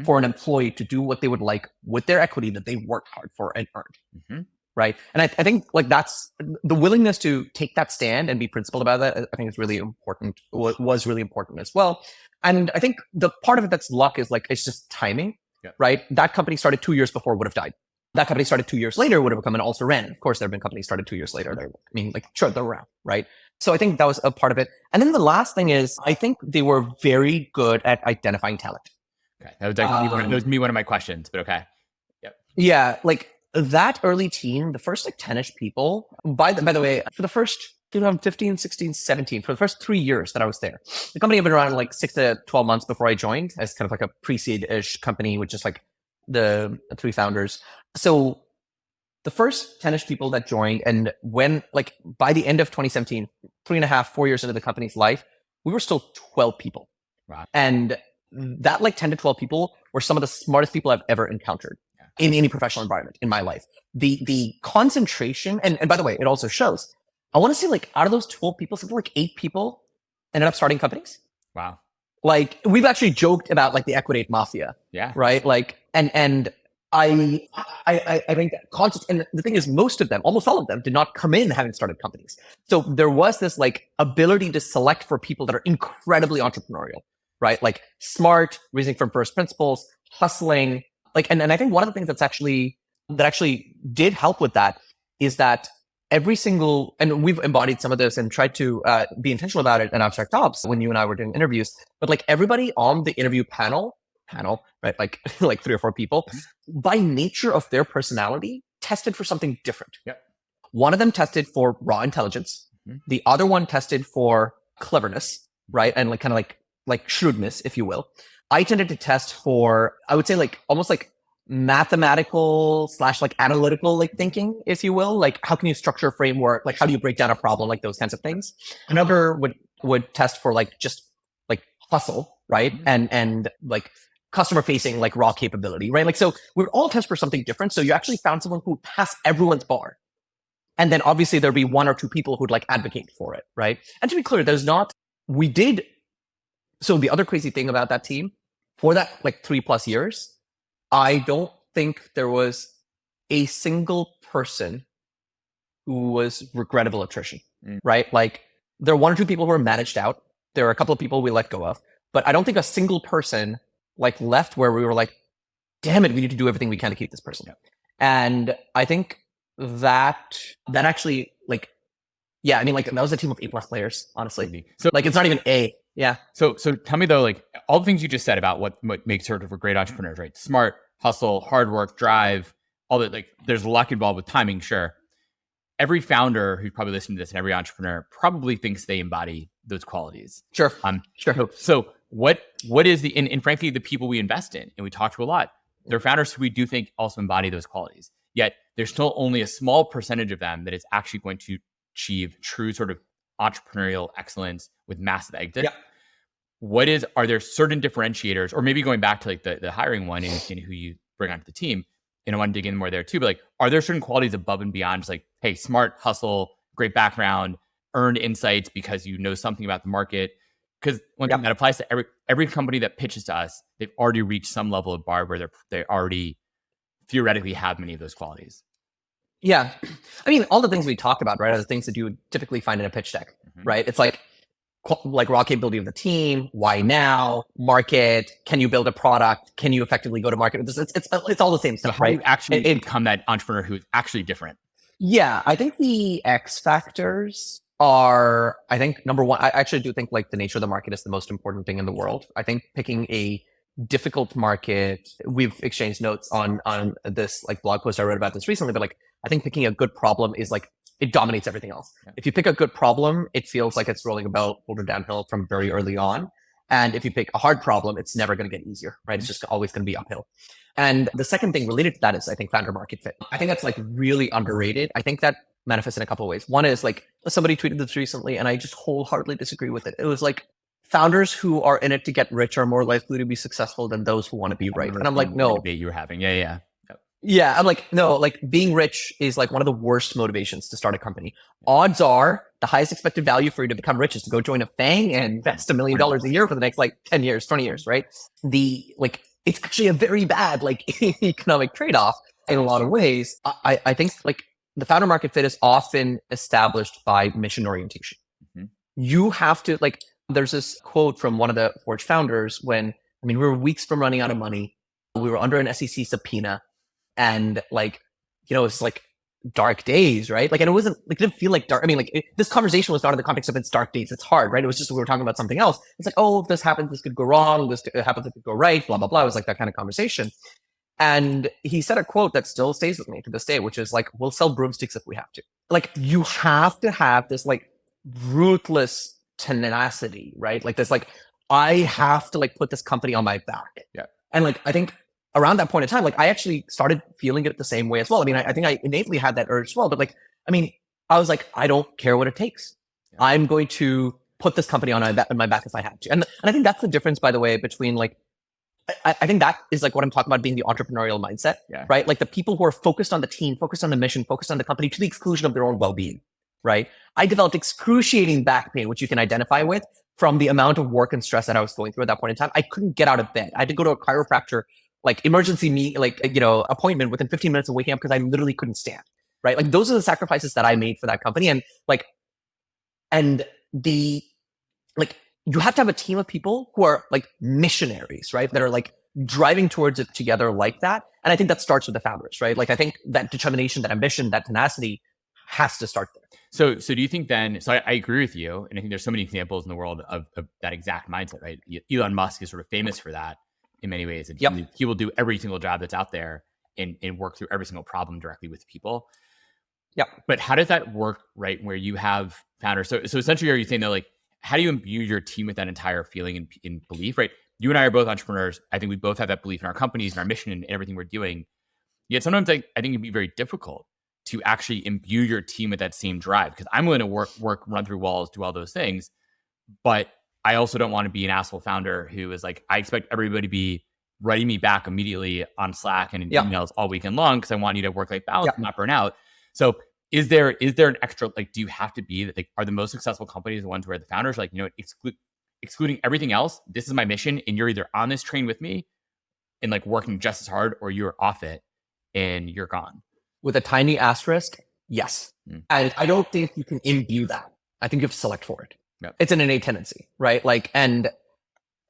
for an employee to do what they would like with their equity that they worked hard for and earned. Right. And I think like that's the willingness to take that stand and be principled about that. I think is really important, was really important as well. And I think the part of it that's luck is like, it's just timing, right? That company started 2 years before would have died. That company started 2 years later would have become an also ran. Of course, there have been companies started 2 years later. I mean, like, sure, they're around, right? So I think that was a part of it. And then the last thing is, I think they were very good at identifying talent. Okay. That was actually one of my questions, but okay. Yep. Yeah. Like, that early team, the first like 10-ish people, by the way, for the first 2015, 16, 17, for the first 3 years that I was there, the company had been around like 6 to 12 months before I joined as kind of like a pre-seed-ish company with just like the 3 founders. So the first 10-ish people that joined, and when like by the end of 2017, 3.5, 4 years into the company's life, we were still 12 people. Wow. And that like 10 to 12 people were some of the smartest people I've ever encountered in any professional environment in my life. The concentration, and by the way, it also shows, I want to say like out of those 12 people, something like 8 people ended up starting companies. Wow. Like we've actually joked about like the Equidate Mafia. Yeah. Right. Like, and I think that and the thing is most of them, almost all of them did not come in having started companies. So there was this like ability to select for people that are incredibly entrepreneurial, right? Like smart, reasoning from first principles, hustling. Like, and I think one of the things that actually did help with that is that every single, and we've embodied some of this and tried to be intentional about it in Abstract Ops when you and I were doing interviews, but like everybody on the interview panel, right? Like 3 or 4 people, by nature of their personality, tested for something different. Yep. One of them tested for raw intelligence. The other one tested for cleverness, right? And like kind of like shrewdness, if you will. I tended to test for, I would say like almost like mathematical / like analytical like thinking, if you will. Like how can you structure a framework? Like how do you break down a problem? Like those kinds of things. Another would test for like just like hustle, right? And like customer facing like raw capability, right? Like so we would all test for something different. So you actually found someone who would pass everyone's bar. And then obviously there'd be 1 or 2 people who'd like advocate for it, right? And to be clear, so the other crazy thing about that team, for that like 3+ years, I don't think there was a single person who was regrettable attrition, right? Like there are 1 or 2 people who were managed out. There are a couple of people we let go of, but I don't think a single person like left where we were like, damn it, we need to do everything we can to keep this person. And I think that actually like, yeah, I mean like that was a team of A+ players, honestly. So like it's not even A. Yeah. So tell me though, like all the things you just said about what makes sort of a great entrepreneur, right? Smart, hustle, hard work, drive, all that. Like there's luck involved with timing, sure. Every founder who's probably listening to this and every entrepreneur probably thinks they embody those qualities. Sure. Sure. So what is and frankly, the people we invest in and we talk to a lot, they're founders who we do think also embody those qualities. Yet there's still only a small percentage of them that is actually going to achieve true sort of entrepreneurial excellence with massive exit. Yeah. Are there certain differentiators, or maybe going back to like the hiring one and who you bring onto the team, and I want to dig in more there too, but like, are there certain qualities above and beyond just like, hey, smart, hustle, great background, earned insights because you know something about the market? Because one thing that applies to every company that pitches to us, they've already reached some level of bar where they already theoretically have many of those qualities. Yeah. I mean, all the things we talk about, right, are the things that you would typically find in a pitch deck, right? It's like raw capability of the team, why now, market, can you build a product, can you effectively go to market? It's all the same stuff, so right? You actually become that entrepreneur who is actually different. Yeah, I think the X factors are, I think number one, I actually do think like the nature of the market is the most important thing in the world. I think picking a difficult market. We've exchanged notes on this like blog post I wrote about this recently, but like I think picking a good problem is like it dominates everything else. Yeah. If you pick a good problem, it feels like it's rolling a boulder downhill from very early on. And if you pick a hard problem, it's never going to get easier, right? It's just always going to be uphill. And the second thing related to that is I think founder market fit. I think that's like really underrated. I think that manifests in a couple of ways. One is like somebody tweeted this recently and I just wholeheartedly disagree with it. It was like founders who are in it to get rich are more likely to be successful than those who want to be right. And I'm like, no. Debate you were having. Yeah. Yeah, I'm like, no, like being rich is like one of the worst motivations to start a company. Odds are the highest expected value for you to become rich is to go join a FANG and invest $1 million a year for the next like 10 years, 20 years, right? It's actually a very bad like economic trade-off in a lot of ways. I think like the founder market fit is often established by mission orientation. Mm-hmm. You have to like, there's this quote from one of the Forge founders when, we were weeks from running out of money. We were under an SEC subpoena. And like, it's like dark days, right? Like, and it wasn't like, it didn't feel like dark. This conversation was not in the context of it's dark days. It's hard, right? It was just, we were talking about something else. It's like, oh, if this happens, this could go wrong. This happens, it could go right, blah, blah, blah. It was like that kind of conversation. And he said a quote that still stays with me to this day, which is like, we'll sell broomsticks if we have to. Like, you have to have this like ruthless tenacity, right? Like this, like, I have to like put this company on my back. Yeah. And like, I think around that point in time, like I actually started feeling it the same way as well. I think I innately had that urge as well, but like, I was like, I don't care what it takes. Yeah. I'm going to put this company on my back if I have to. And I think that's the difference, by the way, between like, I think that is like what I'm talking about being the entrepreneurial mindset, right? Like the people who are focused on the team, focused on the mission, focused on the company to the exclusion of their own well-being, right? I developed excruciating back pain, which you can identify with from the amount of work and stress that I was going through at that point in time. I couldn't get out of bed. I had to go to a chiropractor like emergency appointment within 15 minutes of waking up because I literally couldn't stand, right? Like those are the sacrifices that I made for that company. And you have to have a team of people who are like missionaries, right? That are like driving towards it together like that. And I think that starts with the founders, right? Like I think that determination, that ambition, that tenacity has to start there. So do you think then, so I agree with you. And I think there's so many examples in the world of that exact mindset, right? Elon Musk is sort of famous for that in many ways. And he will do every single job that's out there and work through every single problem directly with people. Yep. But how does that work, right? Where you have founders. So essentially, are you saying that like, how do you imbue your team with that entire feeling and belief, right? You and I are both entrepreneurs. I think we both have that belief in our companies and our mission and everything we're doing. Yet sometimes I think it'd be very difficult to actually imbue your team with that same drive because I'm willing to work, run through walls, do all those things. But I also don't want to be an asshole founder who is like, I expect everybody to be writing me back immediately on Slack and in emails all weekend long because I want you to work-life balance and not burn out. So is there an extra, like, do you have to be, like, are the most successful companies the ones where the founders are like, excluding everything else, this is my mission, and you're either on this train with me and like working just as hard, or you're off it and you're gone? With a tiny asterisk, yes. And I don't think you can imbue that. I think you have to select for it. Yep. It's an innate tendency, right? Like, and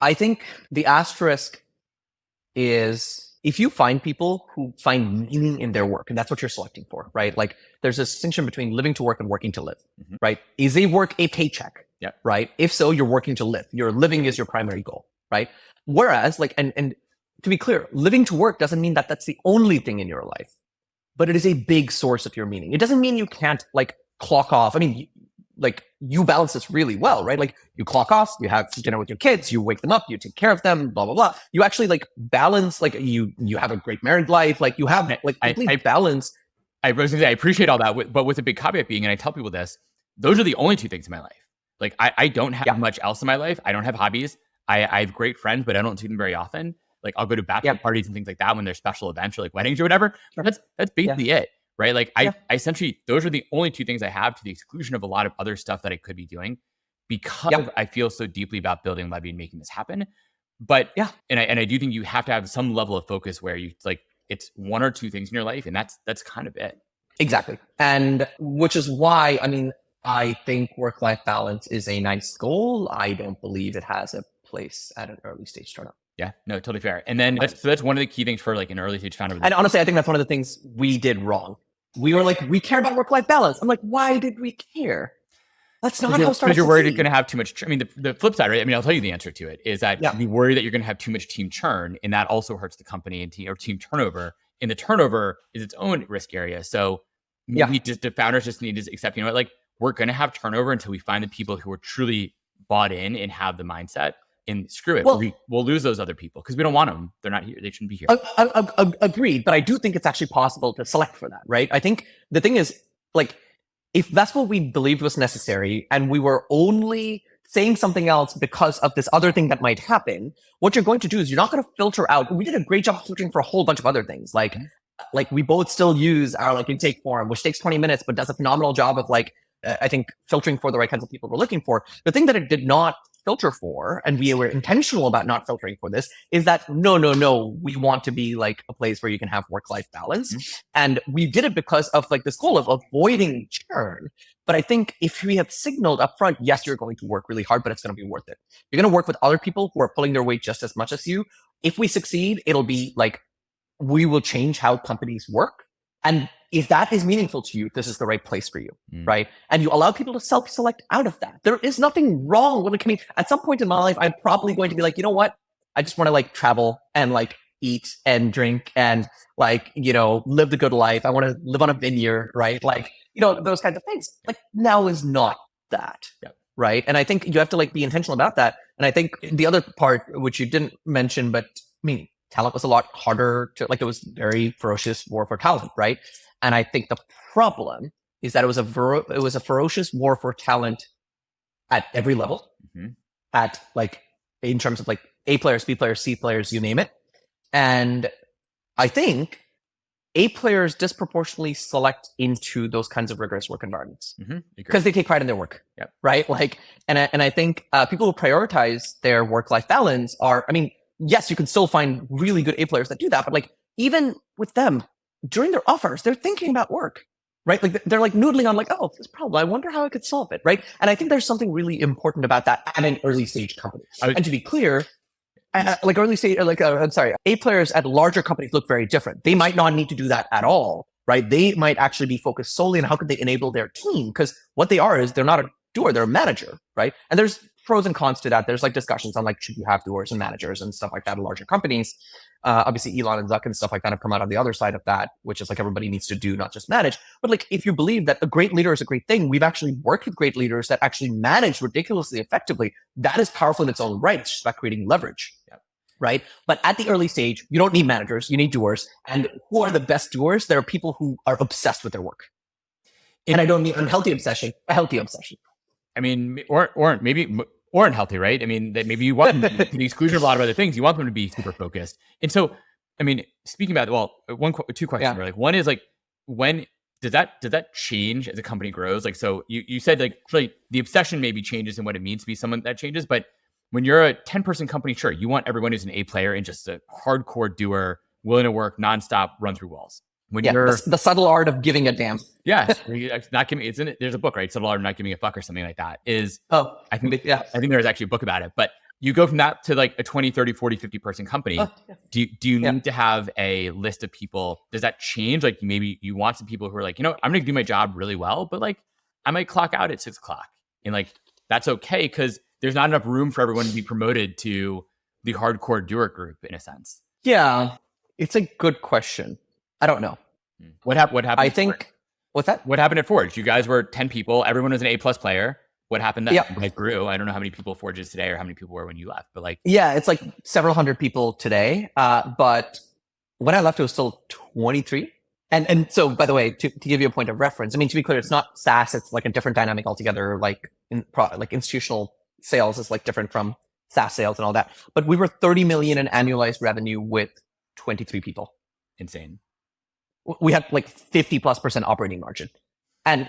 I think the asterisk is if you find people who find meaning in their work, and that's what you're selecting for, right? Like there's a distinction between living to work and working to live, right? Is a work a paycheck, right? If so, you're working to live. Your living is your primary goal, right? Whereas like, and to be clear, living to work doesn't mean that that's the only thing in your life, but it is a big source of your meaning. It doesn't mean you can't like clock off. You balance this really well, right? Like you clock off, you have dinner with your kids, you wake them up, you take care of them, blah, blah, blah. You actually like balance, like you have a great married life, like you have like complete balance. I was gonna say, I appreciate all that, but with a big caveat being, and I tell people this, those are the only two things in my life. Like I don't have much else in my life. I don't have hobbies. I have great friends, but I don't see them very often. Like I'll go to bachelor parties and things like that when there's special events or like weddings or whatever. That's basically it. Right? Like I essentially, those are the only two things I have, to the exclusion of a lot of other stuff that I could be doing, because I feel so deeply about building Levy and making this happen. But and I do think you have to have some level of focus where you like, it's one or two things in your life, and that's kind of it. Exactly. And which is why, I think work-life balance is a nice goal. I don't believe it has a place at an early stage startup. Yeah, no, totally fair. And then that's one of the key things for like an early stage founder. And honestly, I think that's one of the things we did wrong. We were like, we care about work-life balance. I'm like, why did we care? That's not how startups because you're worried you're succeed. going to have too much. I mean, the flip side, right? I mean, I'll tell you the answer to it is that you worry that you're going to have too much team churn, and that also hurts the company and team turnover. And the turnover is its own risk area. So maybe just the founders just need to accept, like we're going to have turnover until we find the people who are truly bought in and have the mindset. And screw it, we'll lose those other people because we don't want them. They're not here. They shouldn't be here. Agreed, but I do think it's actually possible to select for that, right? I think the thing is, like, if that's what we believed was necessary and we were only saying something else because of this other thing that might happen, what you're going to do is you're not going to filter out. We did a great job filtering for a whole bunch of other things. Like we both still use our intake form, which takes 20 minutes, but does a phenomenal job of I think filtering for the right kinds of people we're looking for. The thing that it did not filter for, and we were intentional about not filtering for this, is that no, we want to be like a place where you can have work-life balance. And we did it because of this goal of avoiding churn. But I think if we have signaled up front, yes, you're going to work really hard, but it's going to be worth it. You're going to work with other people who are pulling their weight just as much as you. If we succeed, it'll be we will change how companies work. And if that is meaningful to you, this is the right place for you, right? And you allow people to self-select out of that. There is nothing wrong with it. At some point in my life, I'm probably going to be you know what? I just want to travel and eat and drink and live the good life. I want to live on a vineyard, right? Those kinds of things. Now is not that, right? And I think you have to be intentional about that. And I think the other part, which you didn't mention, but talent was a lot harder to it was very ferocious war for talent, right? And I think the problem is that it was a ferocious war for talent at every level, at in terms of A players, B players, C players, you name it. And I think A players disproportionately select into those kinds of rigorous work environments because they take pride in their work, right? And I think people who prioritize their work-life balance are, yes, you can still find really good A players that do that, but even with them, during their offers, they're thinking about work, right? They're noodling on oh, this problem, I wonder how I could solve it, right? And I think there's something really important about that at an early stage company. And to be clear, early stage, A players at larger companies look very different. They might not need to do that at all, right? They might actually be focused solely on how could they enable their team, because what they are is they're not a doer, they're a manager, right? And there's pros and cons to that. There's discussions on should you have doers and managers and stuff like that in larger companies. Obviously Elon and Zuck and stuff like that have come out on the other side of that, which is everybody needs to do, not just manage. But if you believe that a great leader is a great thing, we've actually worked with great leaders that actually manage ridiculously effectively. That is powerful in its own right. It's just about creating leverage. Right? But at the early stage, you don't need managers, you need doers. And who are the best doers? There are people who are obsessed with their work. And I don't mean unhealthy obsession, a healthy obsession. Or unhealthy, right? That maybe you want them to the exclusion of a lot of other things. You want them to be super focused. And so, speaking about, two questions. Yeah. One is when does that change as a company grows? So you said really the obsession maybe changes in what it means to be someone that changes. But when you're a 10-person company, sure, you want everyone who's an A player and just a hardcore doer, willing to work nonstop, run through walls. When you're the subtle art of giving a damn. Yes, not giving. It's in it. There's a book, right? Subtle art of not giving a fuck or something like that. I think there's actually a book about it. But you go from that to a 20, 30, 40, 50 person company. Do you need to have a list of people? Does that change? Maybe you want some people who are I'm going to do my job really well, but I might clock out at 6:00, and that's okay because there's not enough room for everyone to be promoted to the hardcore doer group in a sense. Yeah, it's a good question. I don't know. What happened? I think. What's that? What happened at Forge? You guys were 10 people. Everyone was an A+ player. What happened then? It grew. I don't know how many people Forge is today or how many people were when you left, but it's several hundred people today. But when I left, it was still 23. And so, by the way, to give you a point of reference, to be clear, it's not SaaS. It's a different dynamic altogether. Institutional sales is different from SaaS sales and all that. But we were 30 million in annualized revenue with 23 people. Insane. We had 50+% operating margin. And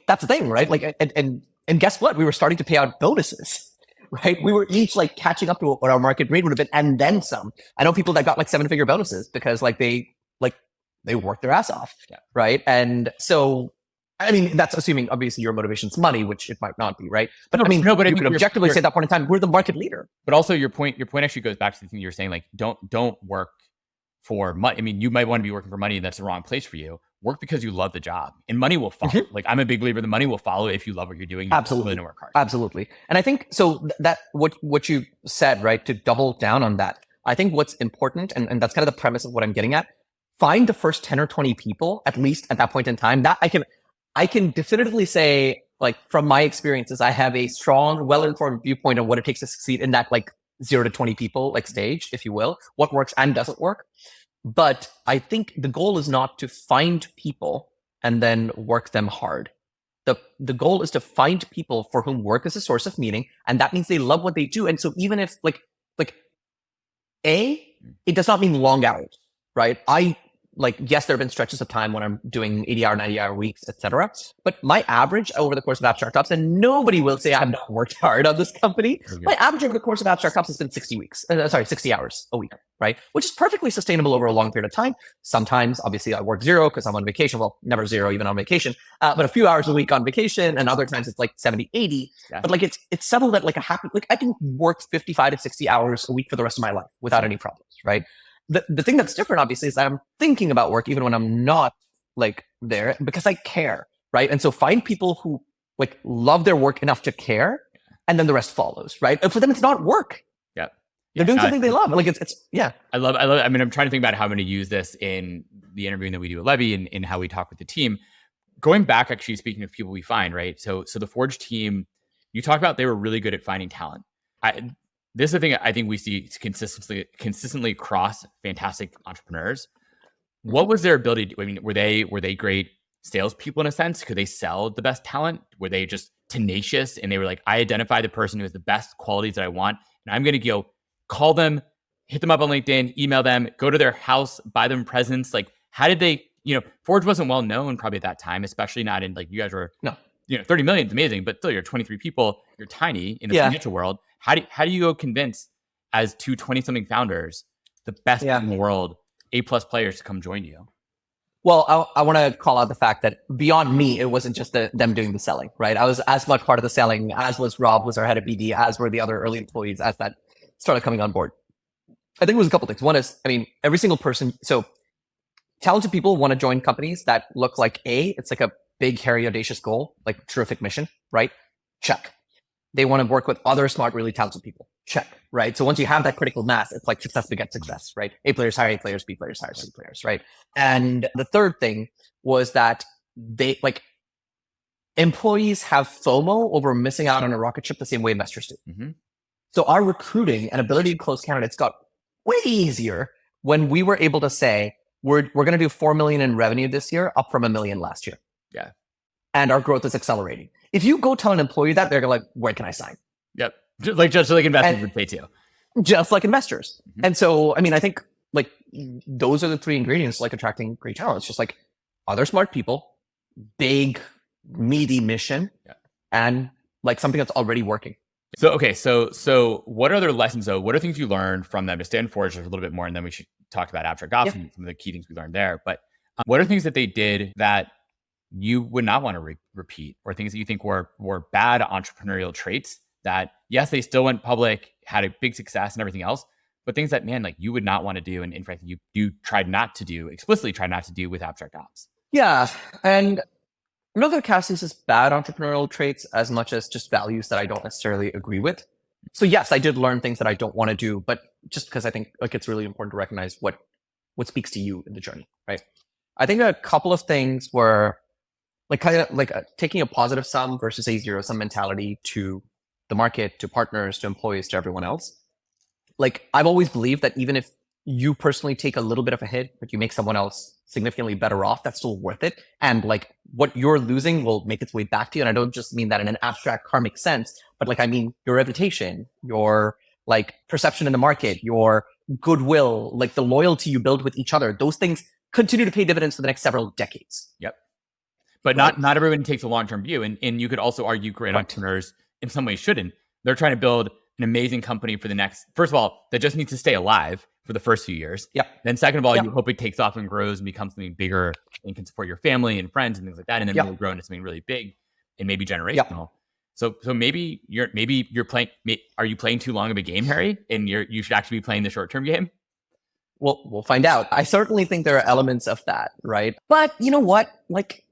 that's the thing, right? And guess what? We were starting to pay out bonuses, right? We were each catching up to what our market rate would have been and then some. I know people that got 7-figure bonuses because they worked their ass off, right? And so, that's assuming obviously your motivation's money, which it might not be, right? But but you could objectively say at that point in time, we're the market leader. But also your point actually goes back to the thing you're saying, don't work for money. You might want to be working for money and that's the wrong place for you. work because you love the job, and money will follow. Like, I'm a big believer the money will follow if you love what you're doing. Absolutely. To work hard. Absolutely. And I think so that what you said, right, to double down on that, I think what's important, and that's kind of the premise of what I'm getting at, find the first 10 or 20 people, at least at that point in time, that I can definitively say, like, from my experiences, I have a strong, well-informed viewpoint on what it takes to succeed in that, like, 0 to 20 people, like, stage, if you will, what works and doesn't work. But I think the goal is not to find people and then work them hard. The goal is to find people for whom work is a source of meaning, and that means they love what they do. And so even if like it does not mean long hours, right? Yes, there have been stretches of time when I'm doing 80-hour, 90-hour weeks, etc. But my average over the course of Abstract Ops, and nobody will say I've not worked hard on this company. My average over the course of Abstract Ops has been 60 hours a week, right? Which is perfectly sustainable over a long period of time. Sometimes, obviously, I work 0 because I'm on vacation. Well, never 0, even on vacation. But a few hours a week on vacation, and other times it's like 70, 80. Yeah. But like it's settled at like a happy, like I can work 55 to 60 hours a week for the rest of my life without any problems, right? The thing that's different, obviously, is that I'm thinking about work even when I'm not like there because I care, right? And so find people who like love their work enough to care, and then the rest follows, right? And for them, it's not work. Yeah. They're doing something they love. Like it's yeah. I love. I mean, I'm trying to think about how I'm going to use this in the interviewing that we do at Levy and in how we talk with the team. Going back, actually, speaking of people we find, right? So the Forge team, you talk about they were really good at finding talent. This is the thing I think we see consistently across fantastic entrepreneurs. What was their ability to, I mean, were they great salespeople in a sense? Could they sell the best talent? Were they just tenacious and they were like, I identify the person who has the best qualities that I want, and I'm going to go call them, hit them up on LinkedIn, email them, go to their house, buy them presents. Like, how did they, Forge wasn't well known probably at that time, especially not in like, you guys were, 30 million is amazing, but still you're 23 people, you're tiny in the financial world. How do you go convince as two 20-something founders, the best in the world, A+ players to come join you? Well, I want to call out the fact that beyond me, it wasn't just them doing the selling, right? I was as much part of the selling as was Rob, was our head of BD, as were the other early employees as that started coming on board. I think it was a couple things. One is, I mean, every single person. So talented people want to join companies that look like it's like a big, hairy, audacious goal, like terrific mission, right? Check. They want to work with other smart, really talented people. Check, right? So once you have that critical mass, it's like success begets success, right? A players hire A players, B players hire C players, right? And the third thing was that employees have FOMO over missing out on a rocket ship the same way investors do. Mm-hmm. So our recruiting and ability to close candidates got way easier when we were able to say, we're going to do 4 million in revenue this year, up from $1 million last year. Yeah. And our growth is accelerating. If you go tell an employee that, they're like, where can I sign? Yep. Just like investors would say too. Just like investors. Mm-hmm. And so, I mean, I think like those are the 3 ingredients like attracting great talent. It's just like other smart people, big, meaty mission, and like something that's already working. So, okay. So what are other lessons though? What are things you learned from them to stand Forge a little bit more? And then we should talk about Abstract Ops and some of the key things we learned there. But what are things that they did that you would not want to repeat, or things that you think were bad entrepreneurial traits that, yes, they still went public, had a big success and everything else, but things that, man, like you would not want to do. And in fact, you explicitly tried not to do with Abstract Ops. Yeah. And I'm not going to cast these as bad entrepreneurial traits as much as just values that I don't necessarily agree with. So yes, I did learn things that I don't want to do, but just because I think like it's really important to recognize what speaks to you in the journey, right? I think a couple of things were like kind of like taking a positive sum versus a zero sum mentality to the market, to partners, to employees, to everyone else. Like I've always believed that even if you personally take a little bit of a hit, but you make someone else significantly better off, that's still worth it. And like what you're losing will make its way back to you. And I don't just mean that in an abstract karmic sense, but like I mean your reputation, your like perception in the market, your goodwill, like the loyalty you build with each other. Those things continue to pay dividends for the next several decades. Yep. But not everyone takes a long-term view. And you could also argue great entrepreneurs in some ways shouldn't. They're trying to build an amazing company for the next, first of all, that just needs to stay alive for the first few years. Yep. Then second of all, you hope it takes off and grows and becomes something bigger and can support your family and friends and things like that. And then really grow into something really big and maybe generational. So maybe you're playing, are you playing too long of a game, Hari? And you should actually be playing the short-term game? we'll find out. I certainly think there are elements of that, right? But you know what? Like,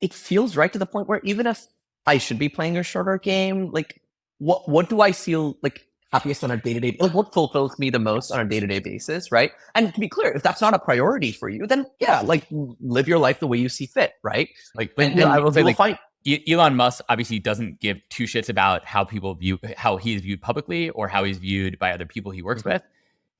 it feels right to the point where even if I should be playing a shorter game, like, what do I feel like happiest on a day-to-day, like what fulfills me the most on a day-to-day basis, right? And to be clear, if that's not a priority for you, then yeah, like live your life the way you see fit, right? Like, And I will say, like, find Elon Musk obviously doesn't give two shits about how he's viewed publicly or how he's viewed by other people he works with.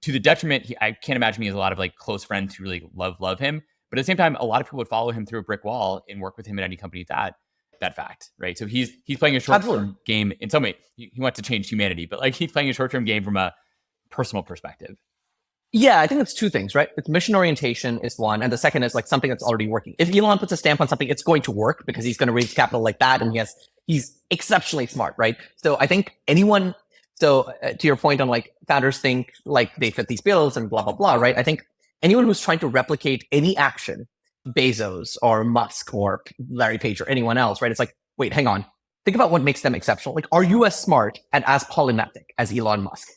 To the detriment, I can't imagine he has a lot of like close friends who really love him. But at the same time, a lot of people would follow him through a brick wall and work with him at any company that fact, right? So he's playing a short-term game in some way. He wants to change humanity, but like he's playing a short-term game from a personal perspective. Yeah, I think it's two things, right? It's mission orientation is one, and the second is like something that's already working. If Elon puts a stamp on something, it's going to work because he's going to raise capital like that, and he's exceptionally smart, right? So I think anyone. So to your point on like founders think like they fit these bills and blah blah blah, right? I think anyone who's trying to replicate any action, Bezos or Musk or Larry Page or anyone else, right? It's like, wait, hang on. Think about what makes them exceptional. Like, are you as smart and as polymathic as Elon Musk?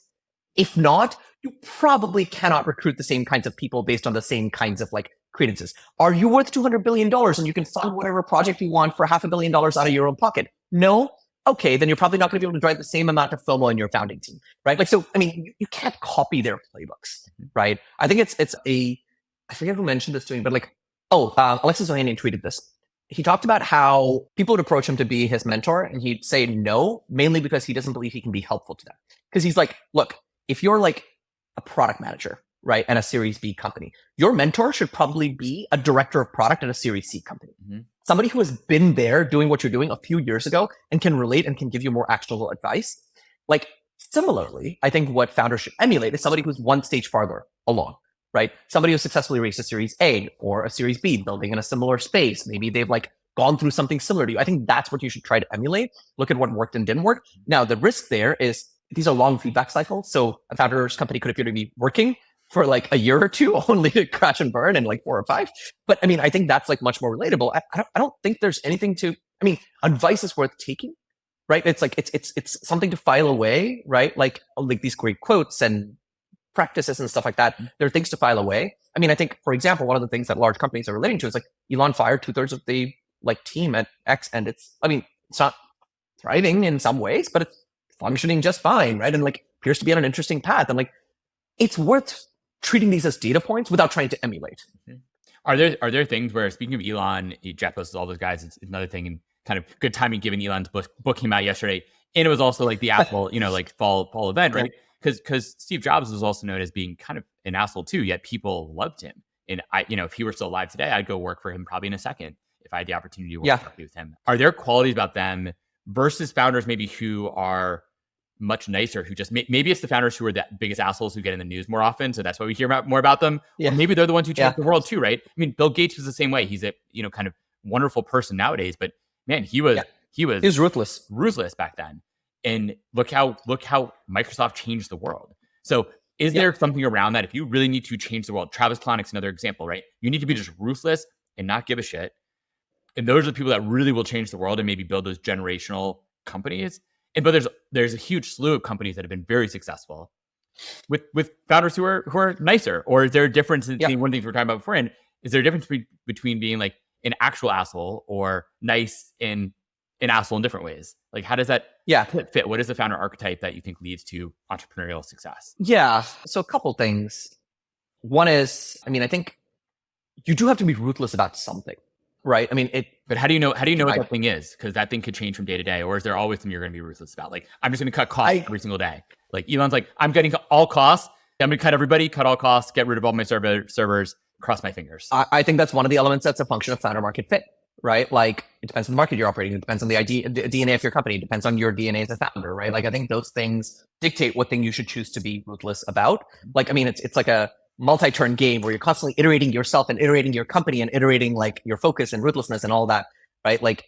If not, you probably cannot recruit the same kinds of people based on the same kinds of like credences. Are you worth $200 billion and you can fund whatever project you want for $500 million out of your own pocket? No? Okay, then you're probably not going to be able to drive the same amount of FOMO in your founding team, right? Like, so, I mean, you can't copy their playbooks, right? I think I forget who mentioned this to me, but like, Alexis Ohanian tweeted this. He talked about how people would approach him to be his mentor and he'd say no, mainly because he doesn't believe he can be helpful to them. Because he's like, look, if you're like a product manager, right, and a Series B company, your mentor should probably be a director of product at a Series C company. Somebody who has been there doing what you're doing a few years ago and can relate and can give you more actionable advice. Like, similarly, I think what founders should emulate is somebody who's one stage farther along, right? Somebody who successfully raised a Series A or a Series B, building in a similar space. Maybe they've like gone through something similar to you. I think that's what you should try to emulate. Look at what worked and didn't work. Now, the risk there is these are long feedback cycles. So a founder's company could appear to be working for like a year or two, only to crash and burn in like 4 or 5. But I mean, I think that's like much more relatable. I don't think there's anything to, I mean, advice is worth taking, right? It's like, it's something to file away, right? Like these great quotes and practices and stuff like that. There are things to file away. I mean, I think, for example, one of the things that large companies are relating to is like Elon fired 2/3 of the like team at X, and it's not thriving in some ways, but it's functioning just fine, right? And like appears to be on an interesting path. And like, it's worth treating these as data points without trying to emulate. Are there things where, speaking of Elon, Jeff Bezos, all those guys, it's another thing, and kind of good timing given Elon's book came out yesterday, and it was also like the Apple, like fall event, right? Because Steve Jobs was also known as being kind of an asshole too, yet people loved him. And if he were still alive today, I'd go work for him probably in a second if I had the opportunity to work with him. Are there qualities about them versus founders maybe who are much nicer, who just maybe it's the founders who are the biggest assholes who get in the news more often, so that's why we hear more about them. Or maybe they're the ones who change the world too, right? I mean, Bill Gates was the same way. He's a kind of wonderful person nowadays, but man, he was ruthless back then. And look how Microsoft changed the world. So is there something around that? If you really need to change the world, Travis Kalanick's another example, right? You need to be just ruthless and not give a shit. And those are the people that really will change the world and maybe build those generational companies. But there's a huge slew of companies that have been very successful with founders who are nicer. Or is there a difference in one thing we were talking about before? And is there a difference between being like an actual asshole or nice and an asshole in different ways? Like, how does that fit? What is the founder archetype that you think leads to entrepreneurial success? Yeah. So a couple things. One is, I mean, I think you do have to be ruthless about something. Right. I mean, but how do you know what that thing is? Because that thing could change from day to day. Or is there always something you're going to be ruthless about? Like, I'm just going to cut costs every single day. Like Elon's like, I'm getting all costs. I'm going to cut everybody, cut all costs, get rid of all my servers, cross my fingers. I think that's one of the elements that's a function of founder market fit, right? Like, it depends on the market you're operating. It depends on the DNA of your company. It depends on your DNA as a founder, right? Like, I think those things dictate what thing you should choose to be ruthless about. Like, I mean, it's like a multi-turn game where you're constantly iterating yourself and iterating your company and iterating like your focus and ruthlessness and all that, right? Like,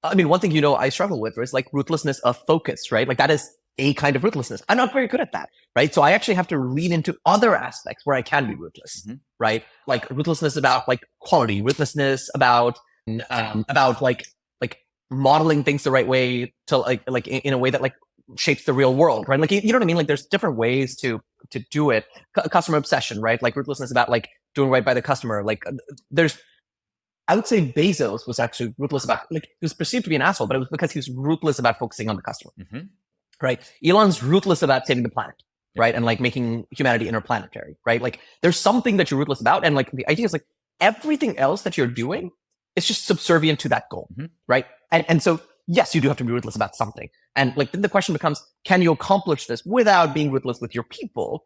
I mean, one thing I struggle with is like ruthlessness of focus, right? Like that is a kind of ruthlessness. I'm not very good at that, right? So I actually have to lean into other aspects where I can be ruthless, right? Like ruthlessness about like quality, ruthlessness about like modeling things the right way to like in a way that like shapes the real world, right? Like, you know what I mean? Like there's different ways to to do it. Customer obsession, right? Like ruthlessness about like doing right by the customer. Like I would say Bezos was actually ruthless about, like, he was perceived to be an asshole, but it was because he was ruthless about focusing on the customer, right? Elon's ruthless about saving the planet, right? And like making humanity interplanetary, right? Like there's something that you're ruthless about. And like the idea is like everything else that you're doing is just subservient to that goal, right? And so, yes, you do have to be ruthless about something. And like then the question becomes, can you accomplish this without being ruthless with your people?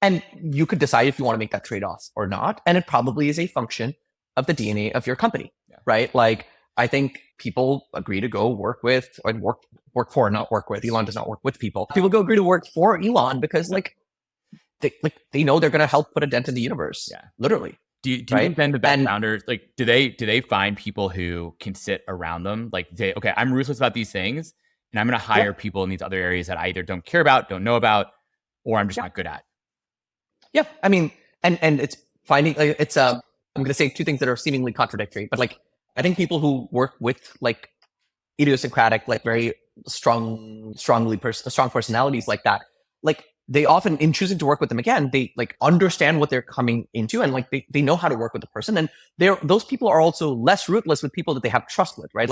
And you could decide if you want to make that trade-off or not. And it probably is a function of the DNA of your company, right? Like I think people agree to go work with or work for, not work with. Elon does not work with people. People go agree to work for Elon because like they know they're going to help put a dent in the universe. Literally. Do you think then the best founders, like, do they find people who can sit around them? Like say, okay, I'm ruthless about these things and I'm going to hire people in these other areas that I either don't care about, don't know about, or I'm just not good at. Yeah. I mean, and it's finding, like, it's, I'm going to say two things that are seemingly contradictory, but like, I think people who work with like idiosyncratic, like very strong personalities like that, like they often, in choosing to work with them again, they like understand what they're coming into and like they know how to work with the person. And those people are also less ruthless with people that they have trust with, right?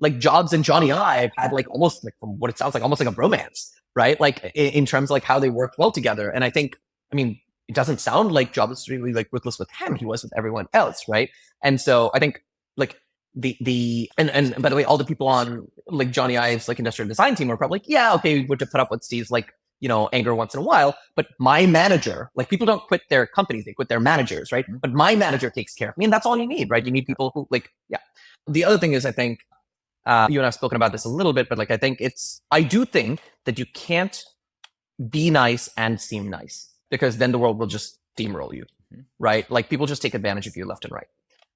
Like Jobs and Johnny Ive had like almost like, from what it sounds like, almost like a romance, right? Like in terms of like how they worked well together. And I think, I mean, it doesn't sound like Jobs was really like ruthless with him. He was with everyone else, right? And so I think like and by the way, all the people on like Johnny Ive's like industrial design team were probably like, yeah, okay, we would have put up with Steve's like, you know, anger once in a while, but my manager, like people don't quit their companies, they quit their managers, right? But my manager takes care of me, and that's all you need, right? You need people who like, The other thing is, I think, you and I've spoken about this a little bit, but like, I do think that you can't be nice and seem nice, because then the world will just steamroll you, right? Like people just take advantage of you left and right.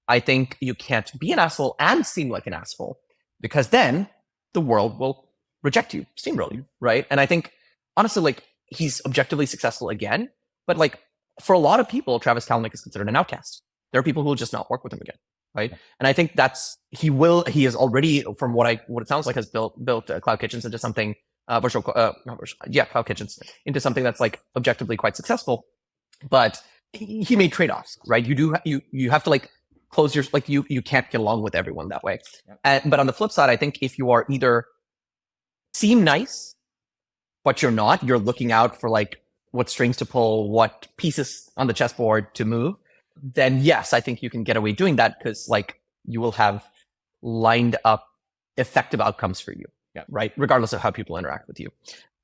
I think you can't be an asshole and seem like an asshole, because then the world will reject you, steamroll you, right? And I think, honestly, like he's objectively successful again, but like for a lot of people, Travis Kalanick is considered an outcast. There are people who will just not work with him again, right? And I think he is already, from what it sounds like, has built Cloud Kitchens into something Cloud Kitchens into something that's like objectively quite successful. But he made trade-offs, right? You have to like close your, like you can't get along with everyone that way. But on the flip side, I think if you are either seem nice, but you're not, you're looking out for like what strings to pull, what pieces on the chessboard to move, then yes, I think you can get away doing that, because like you will have lined up effective outcomes for you, right? Regardless of how people interact with you.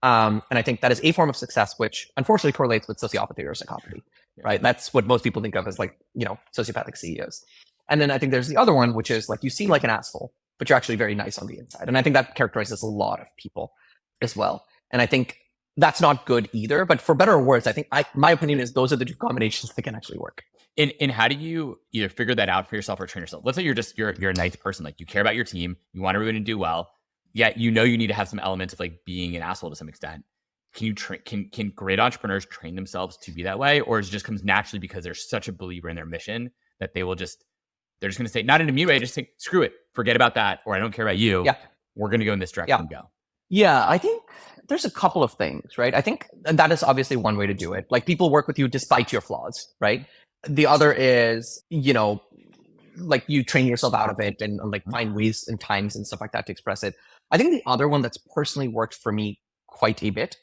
And I think that is a form of success, which unfortunately correlates with sociopathy or psychopathy, right? That's what most people think of as like, you know, sociopathic CEOs. And then I think there's the other one, which is like you seem like an asshole, but you're actually very nice on the inside. And I think that characterizes a lot of people as well. And I think that's not good either. But for better or worse, I think my opinion is those are the two combinations that can actually work. And how do you either figure that out for yourself or train yourself? Let's say you're a nice person, like you care about your team, you want everyone to do well, yet you know you need to have some elements of like being an asshole to some extent. Can great entrepreneurs train themselves to be that way, or it just comes naturally because they're such a believer in their mission that they're just going to say, not in a mean way, just say, screw it, forget about that, or I don't care about you. We're going to go in this direction and go. Yeah, I think there's a couple of things, right? I think that is obviously one way to do it. Like people work with you despite your flaws, right? The other is, you know, like you train yourself out of it and like find ways and times and stuff like that to express it. I think the other one that's personally worked for me quite a bit,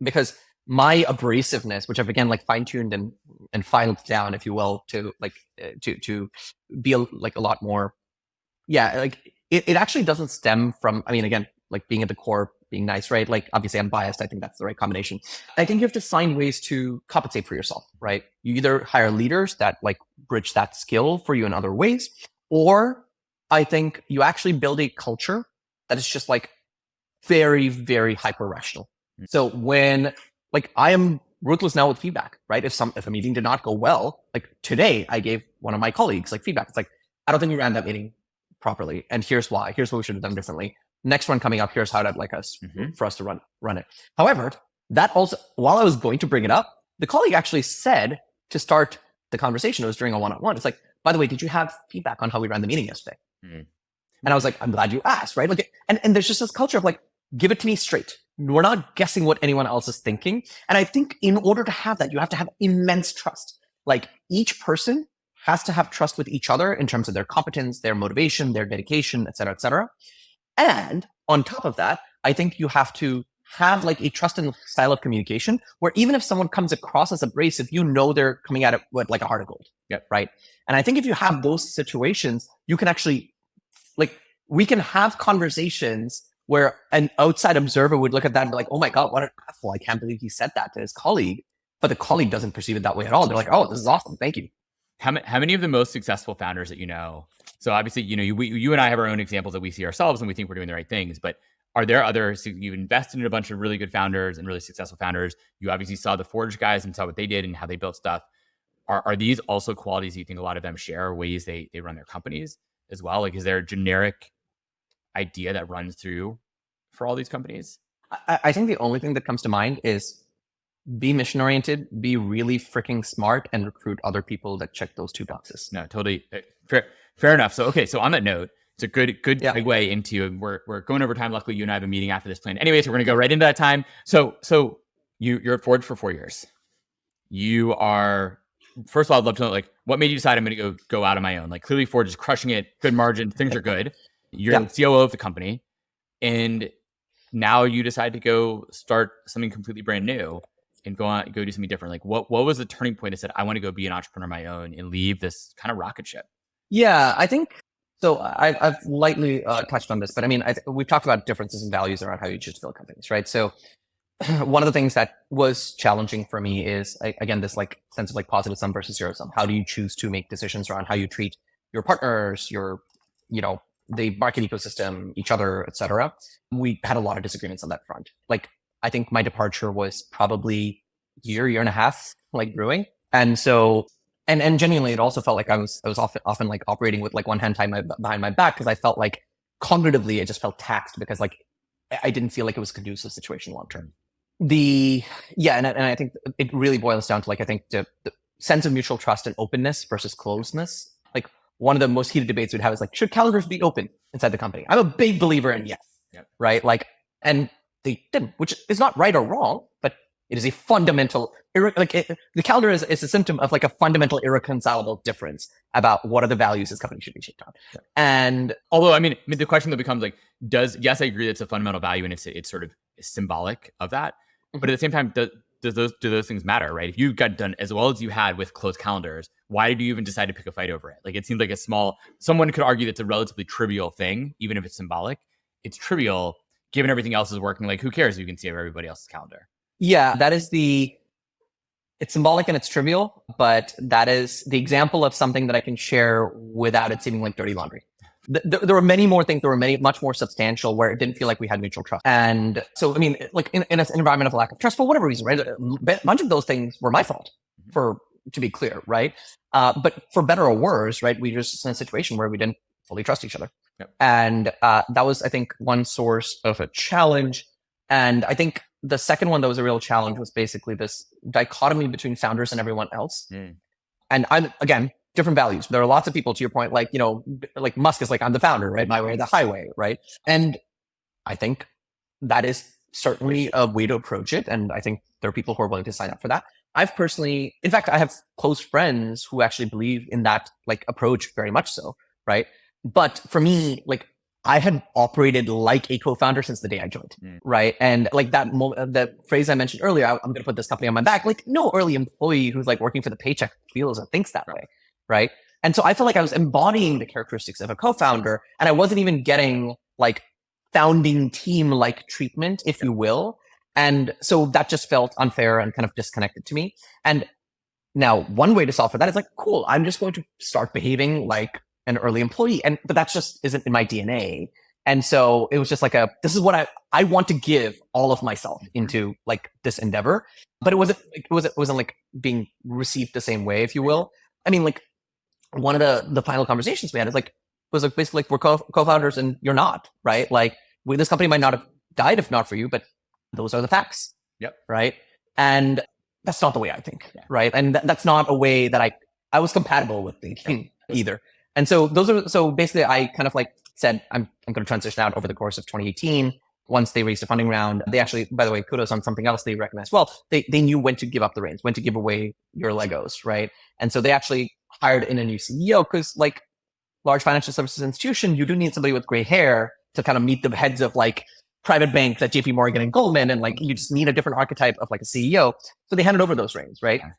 because my abrasiveness, which I've again like fine-tuned and filed down, if you will, to like to be a lot more, like it actually doesn't stem from, I mean, again, like being at the core, being nice, right? Like obviously I'm biased. I think that's the right combination. I think you have to find ways to compensate for yourself, right? You either hire leaders that like bridge that skill for you in other ways, or I think you actually build a culture that is just like very, very hyper rational. So when like I am ruthless now with feedback, right? If a meeting did not go well, like today I gave one of my colleagues like feedback. It's like, I don't think we ran that meeting properly. And here's why. Here's what we should have done differently. Next one coming up, here's how I'd like us for us to run it. However, that also, while I was going to bring it up, the colleague actually said to start the conversation, it was during a one-on-one. It's like, by the way, did you have feedback on how we ran the meeting yesterday? And I was like, I'm glad you asked, right? Like, and there's just this culture of like, give it to me straight, We're not guessing what anyone else is thinking. And I think in order to have that, you have to have immense trust. Like each person has to have trust with each other in terms of their competence, their motivation, their dedication, et cetera, et cetera. And on top of that, I think you have to have like a trusted style of communication where even if someone comes across as abrasive, you know they're coming at it with like a heart of gold. Yep. Right. And I think if you have those situations, you can actually like, we can have conversations where an outside observer would look at that and be like, oh my God, what an asshole. I can't believe he said that to his colleague. But the colleague doesn't perceive it that way at all. They're like, oh, this is awesome. Thank you. How many of the most successful founders that you know? So obviously, you and I have our own examples that we see ourselves and we think we're doing the right things. But are there others? You've invested in a bunch of really good founders and really successful founders. You obviously saw the Forge guys and saw what they did and how they built stuff. Are these also qualities you think a lot of them share, ways they run their companies as well? Like, is there a generic idea that runs through for all these companies? I think the only thing that comes to mind is be mission oriented, be really freaking smart, and recruit other people that check those two boxes. No, totally fair enough. So okay, so on that note, it's a good segue into we're going over time. Luckily, you and I have a meeting after this plan. Anyways, we're going to go right into that time. So you're at Forge for 4 years. You are, first of all, I'd love to know like what made you decide I'm going to go out on my own. Like clearly, Forge is crushing it, good margin, things are good. You're the COO of the company, and now you decide to go start something completely brand new and go do something different. Like what was the turning point that said, I want to go be an entrepreneur on my own and leave this kind of rocket ship? Yeah, I think so. I've lightly touched on this, but I mean, we've talked about differences in values around how you choose to build companies, right? So one of the things that was challenging for me is, again, this like sense of like positive sum versus zero sum. How do you choose to make decisions around how you treat your partners, the market ecosystem, each other, et cetera? We had a lot of disagreements on that front. Like, I think my departure was probably year and a half, like brewing. And so, and genuinely, it also felt like I was often like operating with like one hand tied behind my back, because I felt like cognitively, I just felt taxed because like I didn't feel like it was a conducive situation long term. And I think it really boils down to like, I think the sense of mutual trust and openness versus closeness. Like one of the most heated debates we'd have is like, should calendars be open inside the company? I'm a big believer in yes, right? Like, and they didn't, which is not right or wrong, but it is a fundamental, the calendar is a symptom of like a fundamental irreconcilable difference about what are the values this company should be shaped on. Yeah. And although, I mean, the question that becomes like, yes, I agree it's a fundamental value and it's sort of symbolic of that. Mm-hmm. But at the same time, do those things matter, right? If you got done as well as you had with closed calendars, why did you even decide to pick a fight over it? Like, it seems like someone could argue that's a relatively trivial thing, even if it's symbolic. It's trivial. Given everything else is working, like who cares if you can see everybody else's calendar? Yeah, it's symbolic and it's trivial, but that is the example of something that I can share without it seeming like dirty laundry. There were many more things that were much more substantial where it didn't feel like we had mutual trust. And so, I mean, like in an environment of lack of trust, for whatever reason, right? A bunch of those things were my fault, to be clear, right? But for better or worse, right? We were just in a situation where we didn't fully trust each other. Yep. And that was, I think, one source of a challenge. And I think the second one that was a real challenge was basically this dichotomy between founders and everyone else. Mm. And I'm, again, different values. There are lots of people, to your point, like, like Musk is like, I'm the founder, right? My way or the highway, right? And I think that is certainly a way to approach it. And I think there are people who are willing to sign up for that. I've personally, in fact, I have close friends who actually believe in that like approach very much so, right? But for me, like I had operated like a co-founder since the day I joined, right? And like that phrase I mentioned earlier, I'm going to put this company on my back. Like no early employee who's like working for the paycheck feels or thinks that way, right? And so I felt like I was embodying the characteristics of a co-founder, and I wasn't even getting like founding team-like treatment, if you will. And so that just felt unfair and kind of disconnected to me. And now one way to solve for that is like, cool, I'm just going to start behaving like an early employee. But that just isn't in my DNA. And so it was just like this is what I want to give all of myself into like this endeavor, but it wasn't like being received the same way, if you will. I mean, like one of the final conversations we had was like basically like we're co-founders and you're not, right? Like this company might not have died if not for you, but those are the facts. Yep. Right. And that's not the way I think. Yeah. Right. And that's not a way that I was compatible with thinking either. And so so basically I kind of like said, I'm going to transition out over the course of 2018. once they raised a funding round, they actually, by the way, kudos on something else they recognized. Well, they knew when to give up the reins, when to give away your Legos, right? And so they actually hired in a new CEO because like large financial services institution, you do need somebody with gray hair to kind of meet the heads of like private banks at JP Morgan and Goldman. And like, you just need a different archetype of like a CEO. So they handed over those reins, right? Yeah.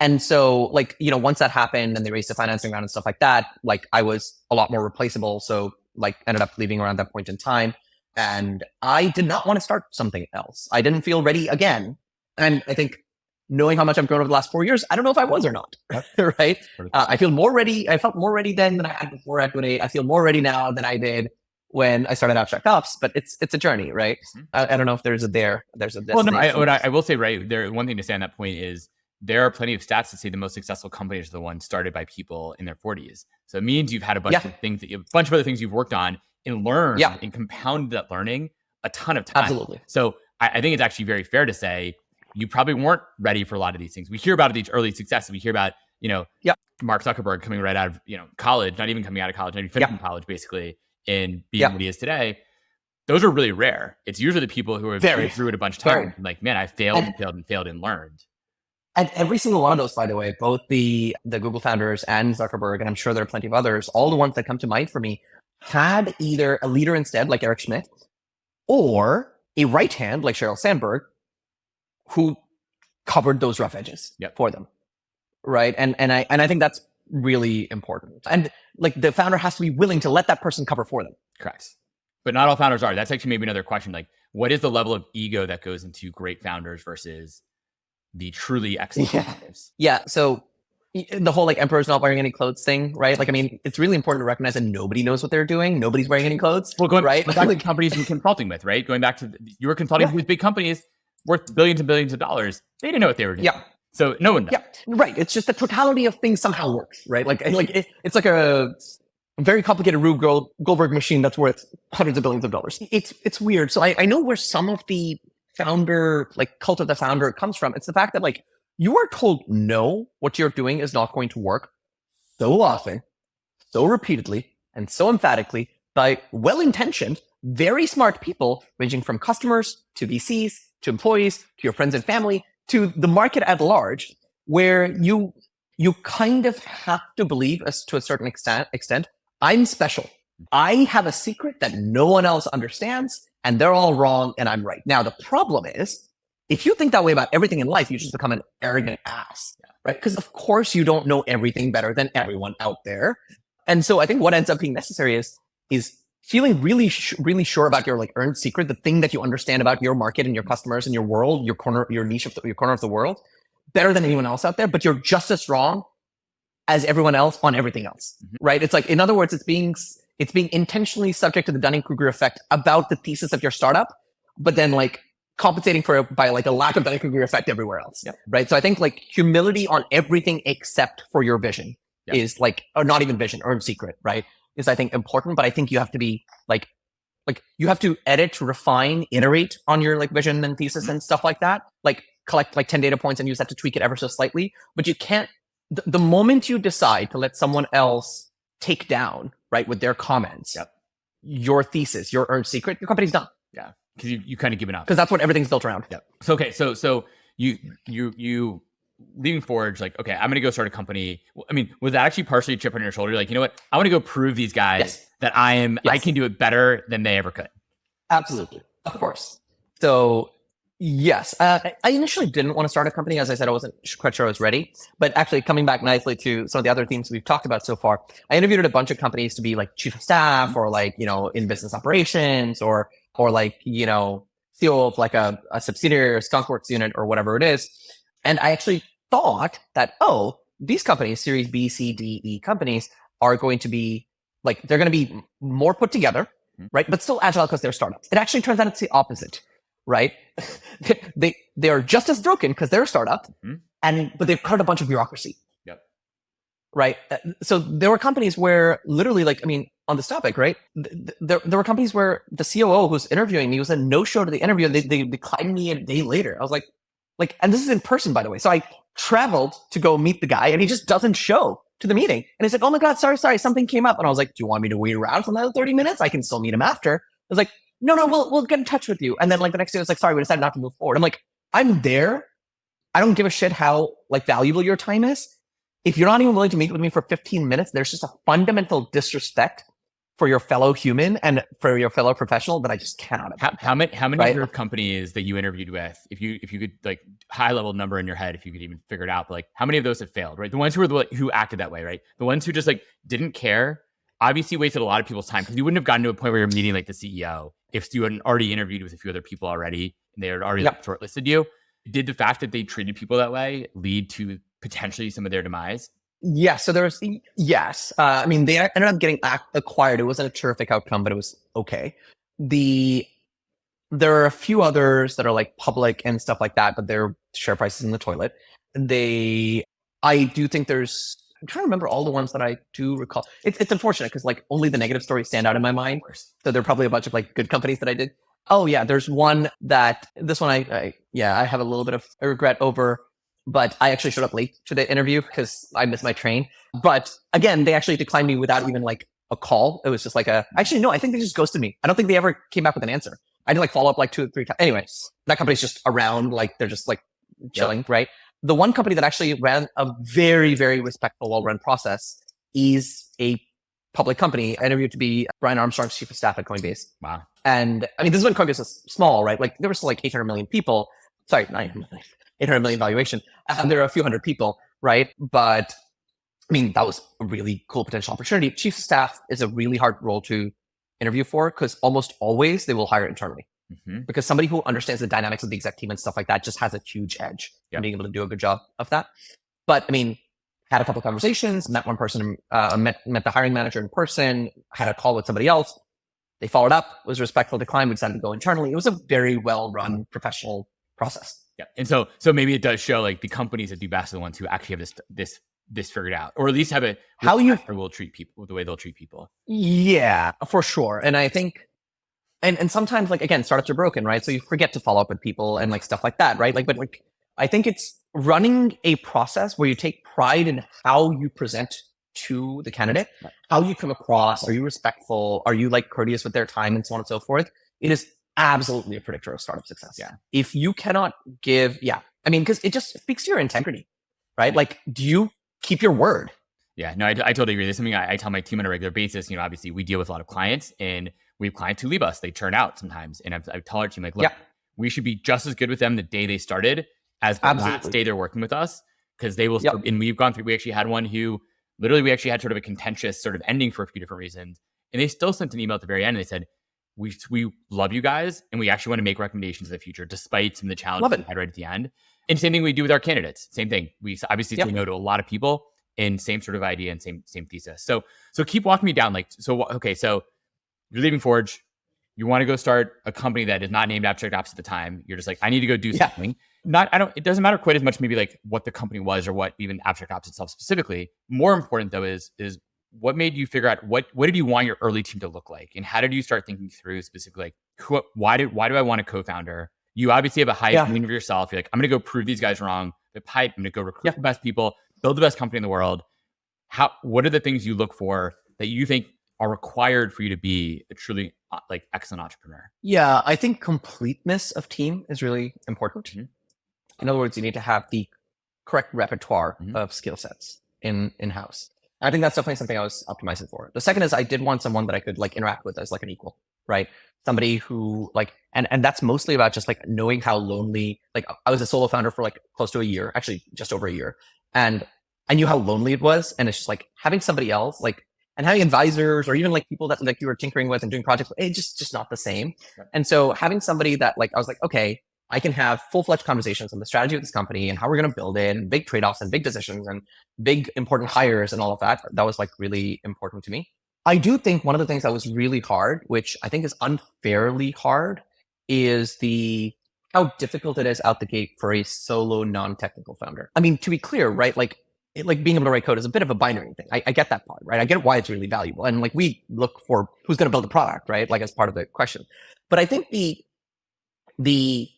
And so like, once that happened and they raised the financing round and stuff like that, like I was a lot more replaceable. So like ended up leaving around that point in time. And I did not want to start something else. I didn't feel ready again. And I think knowing how much I've grown over the last 4 years, I don't know if I was or not, right? I feel more ready. I felt more ready then than I had before equity. I feel more ready now than I did when I started abstract ops, but it's a journey, right? I don't know if there's a destination. Well, no, I will say, right, there, one thing to say on that point is there are plenty of stats that say the most successful companies are the ones started by people in their 40s. So it means you've had a bunch of things a bunch of other things you've worked on and learned and compounded that learning a ton of time. Absolutely. So I think it's actually very fair to say you probably weren't ready for a lot of these things. We hear about these early successes. We hear about, Mark Zuckerberg coming right out of, college, not even coming out of college, not even finishing college, basically, and being what he is today. Those are really rare. It's usually the people who have been through it a bunch of times. Like, man, I failed and learned. And every single one of those, by the way, both the Google founders and Zuckerberg, and I'm sure there are plenty of others, all the ones that come to mind for me, had either a leader instead, like Eric Schmidt, or a right hand, like Sheryl Sandberg, who covered those rough edges for them, right? And I think that's really important. And like the founder has to be willing to let that person cover for them. Correct. But not all founders are. That's actually maybe another question. Like, what is the level of ego that goes into great founders versus the truly excellent founders? Yeah. So the whole like emperor's not wearing any clothes thing, right? Like, I mean, it's really important to recognize that nobody knows what they're doing. Nobody's wearing any clothes. Well, going right? back to the companies you're consulting with, right? Going back to you were consulting with big companies worth billions and billions of dollars. They didn't know what they were doing. Yeah. So no one knows. Yeah. Right. It's just the totality of things somehow works, right? It's like a very complicated Rube Goldberg machine that's worth hundreds of billions of dollars. It's weird. So I know where some of the founder, like cult of the founder comes from. It's the fact that like you are told no, what you're doing is not going to work so often, so repeatedly, and so emphatically by well-intentioned, very smart people ranging from customers to VCs to employees to your friends and family to the market at large, where you kind of have to believe, as to a certain extent, I'm special. I have a secret that no one else understands, and they're all wrong, and I'm right. Now, the problem is, if you think that way about everything in life, you just become an arrogant ass, right? Because of course you don't know everything better than everyone out there. And so I think what ends up being necessary is feeling really sure about your like earned secret, the thing that you understand about your market and your customers and your world, your niche of your corner of the world, better than anyone else out there, but you're just as wrong as everyone else on everything else, right? It's like, in other words, it's being intentionally subject to the Dunning-Kruger effect about the thesis of your startup, but then like compensating for it by like a lack of Dunning-Kruger effect everywhere else, right? So I think like humility on everything except for your vision is like, or not even vision, earned secret, right? Is I think important, but I think you have to be like you have to edit, refine, iterate on your like vision and thesis and stuff like that. Like collect like 10 data points and use that to tweak it ever so slightly. But you can't, the moment you decide to let someone else take down, right, with their comments, your thesis, your earned secret, your company's done. Yeah. Because you kind of given up. Because that's what everything's built around. Yeah. So, okay. So you leaving Forge, like, okay, I'm going to go start a company. I mean, was that actually partially a chip on your shoulder? Like, you know what? I want to go prove these guys that I can do it better than they ever could. Absolutely. Of course. So yes, I initially didn't want to start a company. As I said, I wasn't quite sure I was ready, but actually coming back nicely to some of the other themes we've talked about so far, I interviewed at a bunch of companies to be like chief of staff or like, in business operations or like, CEO of like a subsidiary or skunkworks unit or whatever it is. And I actually thought that, these companies, Series B, C, D, E companies are going to be like, they're going to be more put together, right? But still agile because they're startups. It actually turns out it's the opposite, right? they are just as broken because they're a startup, but they've cut a bunch of bureaucracy. Yep. Right. So there were companies where literally, like, I mean, on this topic, right? There were companies where the COO who's interviewing me was a no-show to the interview, and they declined me a day later. I was like, and this is in person, by the way. So I traveled to go meet the guy, and he just doesn't show to the meeting. And he's like, "Oh my God, sorry, something came up." And I was like, "Do you want me to wait around for another 30 minutes? I can still meet him after." I was like, no, we'll get in touch with you. And then like the next day it was like, sorry, we decided not to move forward. I'm like, I'm there. I don't give a shit how like valuable your time is. If you're not even willing to meet with me for 15 minutes, there's just a fundamental disrespect for your fellow human and for your fellow professional that I just cannot. How many right? of your companies that you interviewed with, if you could like high level number in your head, if you could even figure it out, but like how many of those have failed, right? The ones who were who acted that way, right? The ones who just like didn't care, obviously wasted a lot of people's time because you wouldn't have gotten to a point where you're meeting like the CEO if you hadn't already interviewed with a few other people already and they had already shortlisted you. Did the fact that they treated people that way lead to potentially some of their demise? Yeah, so there's, yes. I mean, they ended up getting acquired. It wasn't a terrific outcome, but it was okay. There are a few others that are like public and stuff like that, but their share price is in the toilet. I do think I'm trying to remember all the ones that I do recall. It's unfortunate because like only the negative stories stand out in my mind. So there are probably a bunch of like good companies that I did. Oh yeah, there's one this one I have a little bit of regret over, but I actually showed up late to the interview because I missed my train. But again, they actually declined me without even like a call. It was just like actually no, I think they just ghosted me. I don't think they ever came back with an answer. I did like follow up like 2 or 3 times. Anyways, that company's just around, like they're just like chilling, right? The one company that actually ran a very, very respectful, well-run process is a public company. I interviewed to be Brian Armstrong's chief of staff at Coinbase. Wow. And I mean, this is when Coinbase was small, right? Like there were still like 800 million people. Sorry, not 800 million valuation. There are a few hundred people, right? But I mean, that was a really cool potential opportunity. Chief of staff is a really hard role to interview for because almost always they will hire internally. Because somebody who understands the dynamics of the exec team and stuff like that just has a huge edge in being able to do a good job of that. But I mean, had a couple of conversations, met one person, met the hiring manager in person, had a call with somebody else. They followed up, was respectful decline. We decided to go internally. It was a very well-run professional process. Yeah. And so maybe it does show like the companies that do best are the ones who actually have this figured out, or at least have will treat people the way they'll treat people. Yeah, for sure. And I think, and sometimes like, again, startups are broken, right? So you forget to follow up with people and like stuff like that, right? Like, but like, I think it's running a process where you take pride in how you present to the candidate, how you come across, are you respectful? Are you like courteous with their time and so on and so forth? It is absolutely a predictor of startup success. Yeah. If you cannot give, I mean, because it just speaks to your integrity, right? Like, do you keep your word? Yeah, no, I totally agree. This is something I tell my team on a regular basis. You know, obviously we deal with a lot of clients and we have clients who leave us. They churn out sometimes. And I tell our team, like, look, we should be just as good with them the day they started as the last day they're working with us. Because they will, and we've gone through, we actually had one who literally, we actually had sort of a contentious sort of ending for a few different reasons. And they still sent an email at the very end and they said, we love you guys and we actually want to make recommendations in the future, despite some of the challenges we had right at the end. And same thing we do with our candidates. Same thing. We obviously say no to a lot of people and same sort of idea and same thesis. So keep walking me down. Like, so you're leaving Forge. You want to go start a company that is not named Abstract Ops at the time. You're just like, I need to go do something. It doesn't matter quite as much maybe like what the company was or what even Abstract Ops itself specifically. More important though is what made you figure out what did you want your early team to look like? And how did you start thinking through specifically like why do I want a co-founder? You obviously have a high opinion of yourself. You're like, I'm going to go prove these guys wrong. The pipe, I'm going to go recruit the best people, build the best company in the world. What are the things you look for that you think are required for you to be a truly like excellent entrepreneur? Yeah, I think completeness of team is really important. In other words, you need to have the correct repertoire of skill sets in-house. I think that's definitely something I was optimizing for. The second is I did want someone that I could like interact with as like an equal, right? Somebody who like, and that's mostly about just like knowing how lonely, like I was a solo founder for like close to a year, actually just over a year. And I knew how lonely it was. And it's just like having somebody else, like, and having advisors or even like people that like you were tinkering with and doing projects, it's just not the same. Right. And so having somebody that like, I was like, okay, I can have full-fledged conversations on the strategy of this company and how we're going to build it and big trade-offs and big decisions and big important hires and all of that. That was like really important to me. I do think one of the things that was really hard, which I think is unfairly hard, is how difficult it is out the gate for a solo non-technical founder. I mean, to be clear, right? Like being able to write code is a bit of a binary thing. I get that part, right? I get why it's really valuable. And like we look for who's going to build the product, right? Like as part of the question. But I think the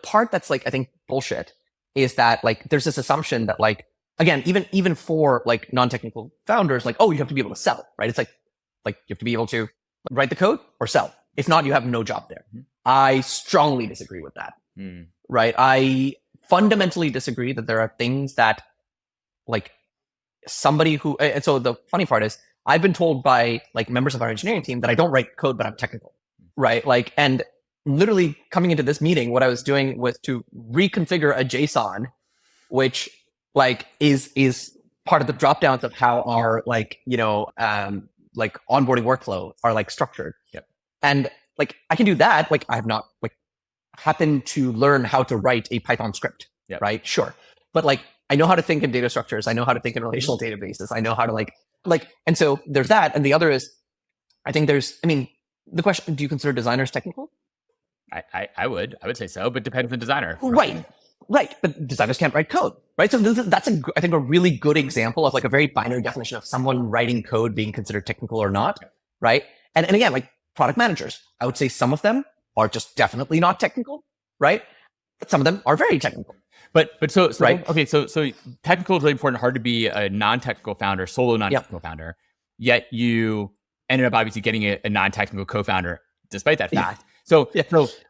part that's like, I think bullshit is that like, there's this assumption that like, again, even for like non-technical founders, like, oh, you have to be able to sell, right? It's like you have to be able to write the code or sell. If not, you have no job there. Mhm. I strongly disagree with that. Mm. Right? I fundamentally disagree that there are things that like somebody who, and so the funny part is I've been told by like members of our engineering team that I don't write code, but I'm technical, right? Like, and literally coming into this meeting, what I was doing was to reconfigure a JSON, which like is part of the drop downs of how our like, like onboarding workflow are like structured. Yep. And like, I can do that. Like I have not like happened to learn how to write a Python script, Yep. right? Sure. But like, I know how to think in data structures. I know how to think in relational databases. I know how to like, and so there's that. And the other is, I think the question, do you consider designers technical? I would say so, but depends on the designer. Right. But designers can't write code, right? So that's I think a really good example of like a very binary definition of someone writing code being considered technical or not, right? And again, like product managers, I would say some of them are just definitely not technical, right? But some of them are very technical. But so right. Okay, so technical is really important. Hard to be a non-technical founder, solo non-technical founder. Yet you ended up obviously getting a non-technical co-founder despite that fact. So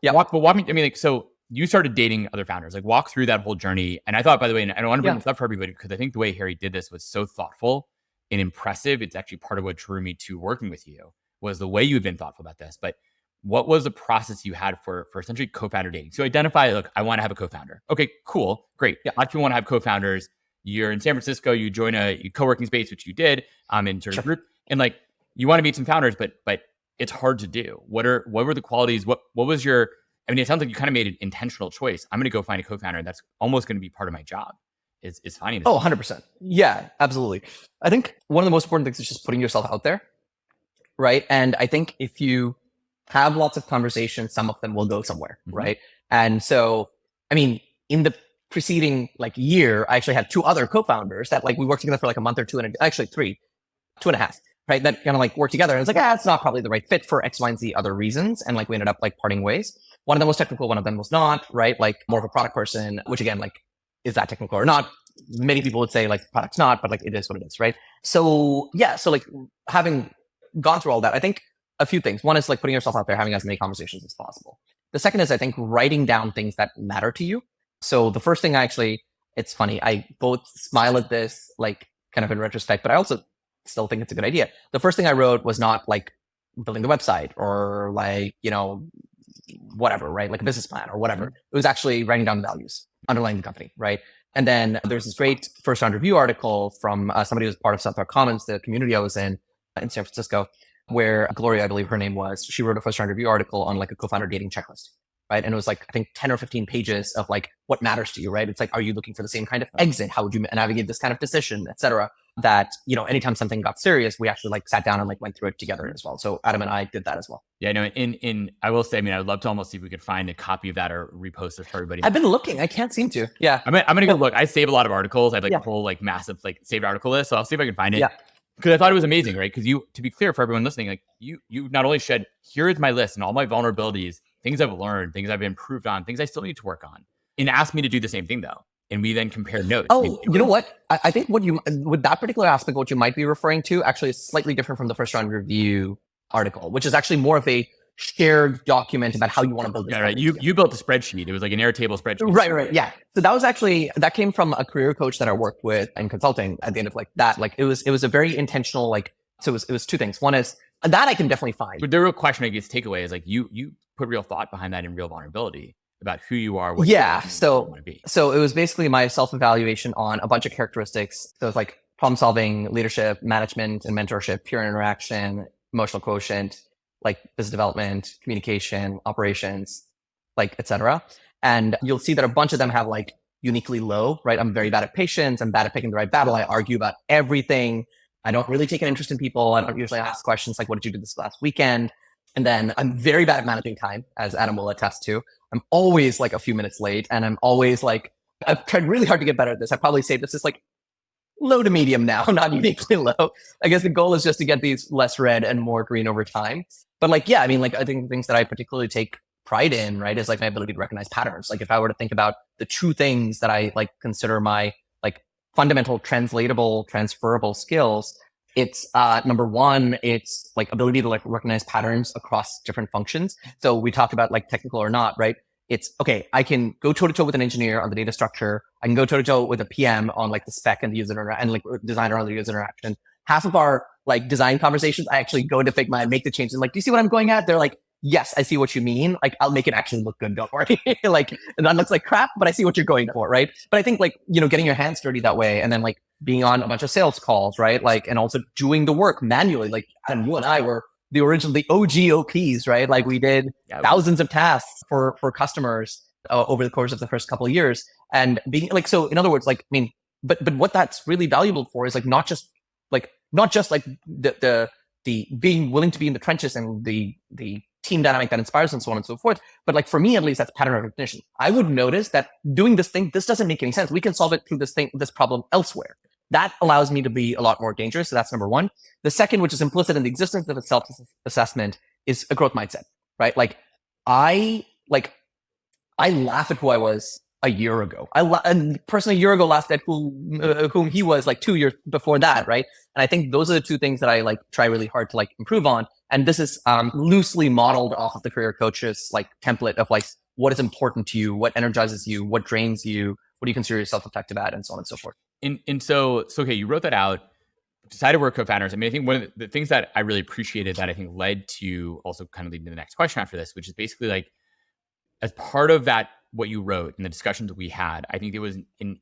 walk me. I mean, like, so you started dating other founders. Like, walk through that whole journey. And I thought, by the way, and I don't want to bring this up for everybody because I think the way Hari did this was so thoughtful and impressive. It's actually part of what drew me to working with you was the way you had been thoughtful about this. But what was the process you had for essentially co-founder dating? So identify, look, I want to have a co-founder. Okay, cool, great. A lot of people want to have co-founders. You're in San Francisco, you join a co-working space, which you did in sort of group, and like you want to meet some founders, but it's hard to do. What were the qualities? What was your? I mean, it sounds like you kind of made an intentional choice. I'm going to go find a co-founder, and that's almost going to be part of my job. Is finding. Oh, 100%. Yeah, absolutely. I think one of the most important things is just putting yourself out there, right? And I think if you have lots of conversations, some of them will go somewhere, right? And so, I mean, in the preceding like year, I actually had two other co-founders that like we worked together for like a month or two, and actually 2.5, right? That kind of like worked together. And it's like, it's not probably the right fit for X, Y, and Z other reasons. And like we ended up like parting ways. One of them was technical, one of them was not, right? Like more of a product person, which again, like, is that technical or not? Many people would say like the product's not, but like it is what it is, right? So yeah, so like having gone through all that, I think a few things. One is like putting yourself out there, having as many conversations as possible. The second is I think writing down things that matter to you. So the first thing it's funny, I both smile at this like kind of in retrospect, but I also still think it's a good idea. The first thing I wrote was not like building the website or like, whatever, right? Like a business plan or whatever. It was actually writing down the values underlying the company, right? And then there's this great first round review article from somebody who was part of South Park Commons, the community I was in San Francisco, where Gloria, I believe her name was, she wrote a first round review article on like a co-founder dating checklist, right? And it was like, I think 10 or 15 pages of like, what matters to you, right? It's like, are you looking for the same kind of exit? How would you navigate this kind of decision, et cetera? That, anytime something got serious, we actually like sat down and like went through it together as well. So Adam and I did that as well. Yeah, no, I will say, I mean, I'd love to almost see if we could find a copy of that or repost it for everybody. I've been looking, I can't seem to. Yeah. I'm going to go look. I save a lot of articles. I have like a whole like massive like saved article list. So I'll see if I can find it. Yeah. Because I thought it was amazing, right? Because to be clear for everyone listening, like you not only said, here is my list and all my vulnerabilities, things I've learned, things I've improved on, things I still need to work on, and asked me to do the same thing though. And we then compare notes. Oh, you know what? I think with that particular aspect, what you might be referring to actually is slightly different from the first round review article, which is actually more of a shared document about how you want to build this. Yeah, right. You built a spreadsheet. It was like an Airtable spreadsheet. Right. Yeah. So that came from a career coach that I worked with in consulting at the end of like that. Like it was a very intentional, like, so it was two things. One is that I can definitely find. But the real question, I guess, takeaway is like you put real thought behind that and real vulnerability about who you are. What you want to be. So it was basically my self-evaluation on a bunch of characteristics. So it's like problem solving, leadership, management and mentorship, peer interaction, emotional quotient, like business development, communication, operations, like, et cetera. And you'll see that a bunch of them have like uniquely low, right? I'm very bad at patience. I'm bad at picking the right battle. I argue about everything. I don't really take an interest in people. I don't usually ask questions like, what did you do this last weekend? And then I'm very bad at managing time, as Adam will attest to. I'm always like a few minutes late. And I'm always like, I've tried really hard to get better at this. I probably say this is like low to medium now, not uniquely low. I guess the goal is just to get these less red and more green over time. But like, yeah, I mean, like, I think things that I particularly take pride in, right, is like my ability to recognize patterns. Like if I were to think about the two things that I like consider my like fundamental translatable, transferable skills, It's number one, it's like ability to like recognize patterns across different functions. So we talked about like technical or not, right? It's okay, I can go toe to toe with an engineer on the data structure. I can go toe to toe with a PM on like the spec and the user and like designer on the user interaction. Half of our like design conversations, I actually go into Figma and make the changes. Like, do you see what I'm going at? They're like, yes, I see what you mean. Like, I'll make it actually look good. Don't worry. Like, and that looks like crap, but I see what you're going for, right? But I think like, getting your hands dirty that way, and then like being on a bunch of sales calls, right? Like, and also doing the work manually. Like, Adam, you and I were the OG OPs, right? Like, we did thousands of tasks for customers over the course of the first couple of years, and being like, so in other words, like, I mean, but what that's really valuable for is like not just like the being willing to be in the trenches and the team dynamic that inspires and so on and so forth. But like for me, at least, that's pattern recognition. I would notice that doing this thing, this doesn't make any sense. We can solve it through this problem elsewhere. That allows me to be a lot more dangerous. So that's number one. The second, which is implicit in the existence of a self-assessment, is a growth mindset, right? Like I laugh at who I was a year ago. And personally, a year ago laughed at whom he was like 2 years before that, right? And I think those are the two things that I like try really hard to like improve on. And this is loosely modeled off of the career coach's like template of like what is important to you, what energizes you, what drains you, what do you consider yourself effective at, and so on and so forth. And so okay, you wrote that out, decided we're co-founders. I mean, I think one of the things that I really appreciated that I think led to also kind of leading to the next question after this, which is basically like, as part of that, what you wrote and the discussions that we had, I think there was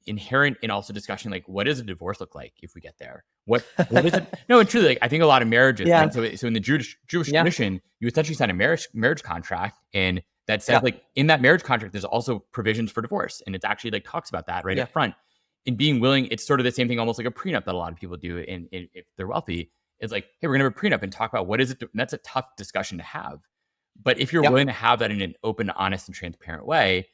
inherent in also discussion, like, what does a divorce look like if we get there? What is it? No, and truly, like, I think a lot of marriages, right? So in the Jewish tradition, you essentially sign a marriage contract, and that says like in that marriage contract, there's also provisions for divorce. And it's actually like talks about that right up front. And being willing, it's sort of the same thing, almost like a prenup that a lot of people do if they're wealthy. It's like, hey, we're gonna have a prenup and talk about what is it. And that's a tough discussion to have. But if you're willing to have that in an open, honest, and transparent way,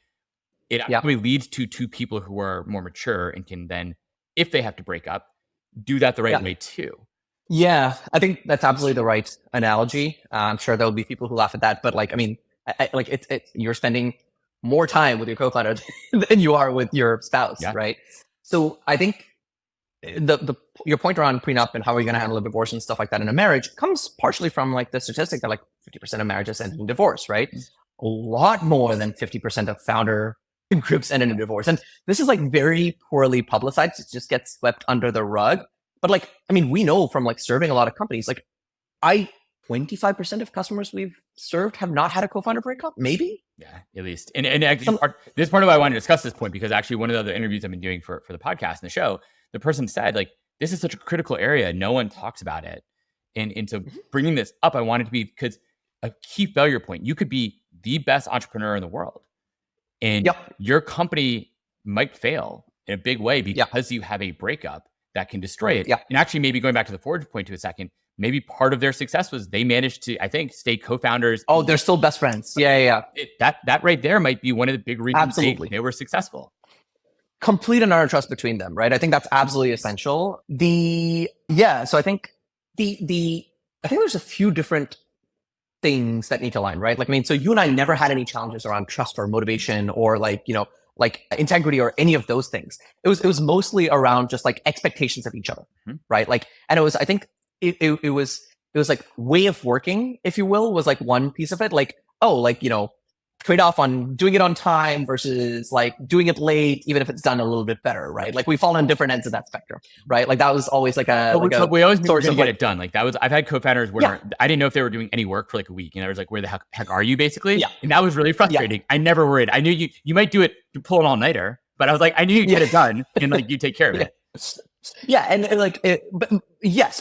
it actually leads to two people who are more mature and can then, if they have to break up, do that the right way too. Yeah, I think that's absolutely the right analogy. I'm sure there'll be people who laugh at that, but like, I mean, you're spending more time with your co-founder than you are with your spouse, right? So I think your point around prenup and how are you going to handle a divorce and stuff like that in a marriage comes partially from like the statistic that like 50% of marriages end in divorce, right? A lot more than 50% of founder groups end in a divorce. And this is like very poorly publicized. It just gets swept under the rug. But like, I mean, we know from like serving a lot of companies, like 25% of customers we've served have not had a co-founder breakup, maybe? Yeah, at least. And actually, this part of why I wanted to discuss this point, because actually one of the other interviews I've been doing for the podcast and the show, the person said, like, this is such a critical area. No one talks about it. And so bringing this up, I wanted to be, because a key failure point, you could be the best entrepreneur in the world. And your company might fail in a big way because you have a breakup that can destroy it. And actually, maybe going back to the Forge point to a second, maybe part of their success was they managed to, I think, stay co-founders. Oh, they're still best friends. That right there might be one of the big reasons they were successful. Complete and utter trust between them, right? I think that's absolutely essential. So I think I think there's a few different things that need to align, right? Like, I mean, so you and I never had any challenges around trust or motivation or like, like integrity or any of those things. It was mostly around just like expectations of each other, right? Like, and it was, I think it was like way of working, if you will, was like one piece of it. Like, trade off on doing it on time versus like doing it late, even if it's done a little bit better, right? Like we fall on different ends of that spectrum, right? Like that was always like we always sort of get it done. Like that was, I've had co-founders where I didn't know if they were doing any work for like a week, and I was like, where the heck are you, basically? And that was really frustrating. I never worried. I knew you might do it, pull an all-nighter, but I was like, I knew you'd get it done, and like you take care of it.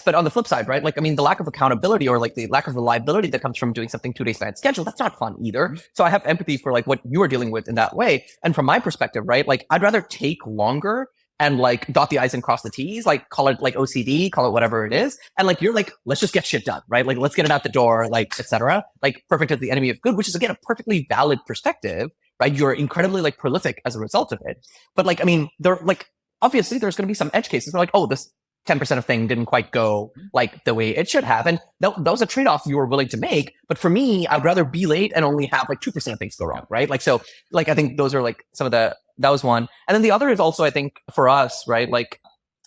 But on the flip side, right? Like, I mean, the lack of accountability or like the lack of reliability that comes from doing something 2 days behind schedule, that's not fun either. So I have empathy for like what you are dealing with in that way. And from my perspective, right? Like I'd rather take longer and like dot the I's and cross the T's, like call it like OCD, call it whatever it is. And like, you're like, let's just get shit done, right? Like, let's get it out the door, like, etc. Like perfect is the enemy of good, which is again, a perfectly valid perspective, right? You're incredibly like prolific as a result of it. But like, I mean, obviously there's going to be some edge cases where like, oh, this 10% of thing didn't quite go like the way it should have. And that was a trade-off you were willing to make. But for me, I'd rather be late and only have like 2% of things go wrong, right? Like, so like, I think those are like that was one. And then the other is also, I think for us, right? Like,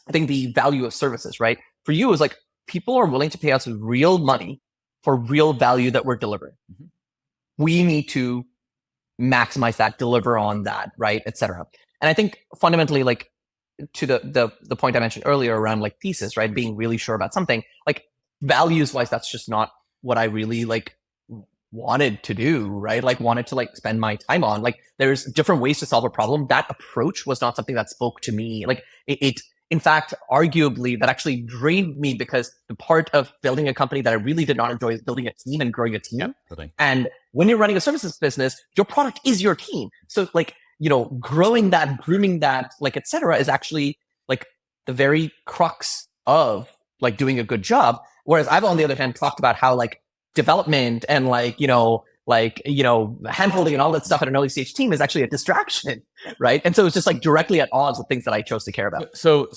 I think the value of services, right? For you is like, people are willing to pay us real money for real value that we're delivering. Mm-hmm. We need to maximize that, deliver on that, right, et cetera. And I think fundamentally, like to the point I mentioned earlier around like thesis, right, being really sure about something, like values wise, that's just not what I really like wanted to do, right? Like wanted to like spend my time on. Like there's different ways to solve a problem. That approach was not something that spoke to me. Like it in fact, arguably that actually drained me, because the part of building a company that I really did not enjoy is building a team and growing a team. Yep, totally. And when you're running a services business, your product is your team. So like, you know, growing that, grooming that, like, et cetera, is actually like the very crux of like doing a good job. Whereas I've, on the other hand, talked about how like development and like, handholding and all that stuff at an early stage team is actually a distraction, right? And so it's just like directly at odds with things that I chose to care about. So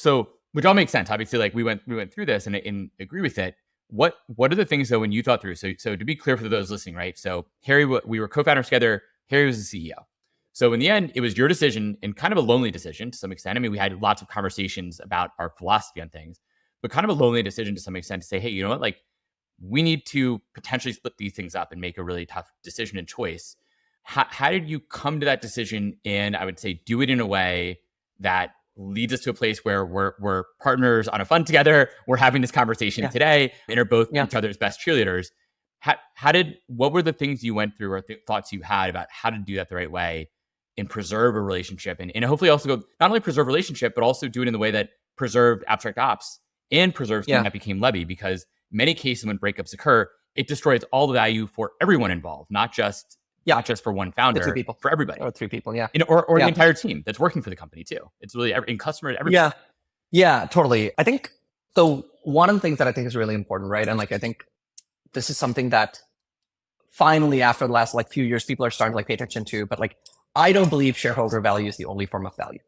which all makes sense. Obviously, like we went through this and agree with it. What are the things though when you thought through? So to be clear for those listening, right? So Hari, we were co-founders together. Hari was the CEO. So in the end, it was your decision, and kind of a lonely decision to some extent. I mean, we had lots of conversations about our philosophy on things, but kind of a lonely decision to some extent to say, hey, you know what, like we need to potentially split these things up and make a really tough decision and choice. How did you come to that decision? And I would say do it in a way that leads us to a place where we're partners on a fund together. We're having this conversation today and are both each other's best cheerleaders. What were the things you went through or thoughts you had about how to do that the right way and preserve a relationship and hopefully also go not only preserve relationship, but also do it in the way that preserved abstract ops and preserves something that became Levy? Because in many cases when breakups occur, it destroys all the value for everyone involved, not just for one founder, the 2 people. For everybody. Or 3 people, or the entire team that's working for the company too. It's really in customers, everybody. Yeah, totally. I think, so one of the things that I think is really important, right? And like, I think this is something that finally after the last like few years, people are starting to like pay attention to, but like, I don't believe shareholder value is the only form of value,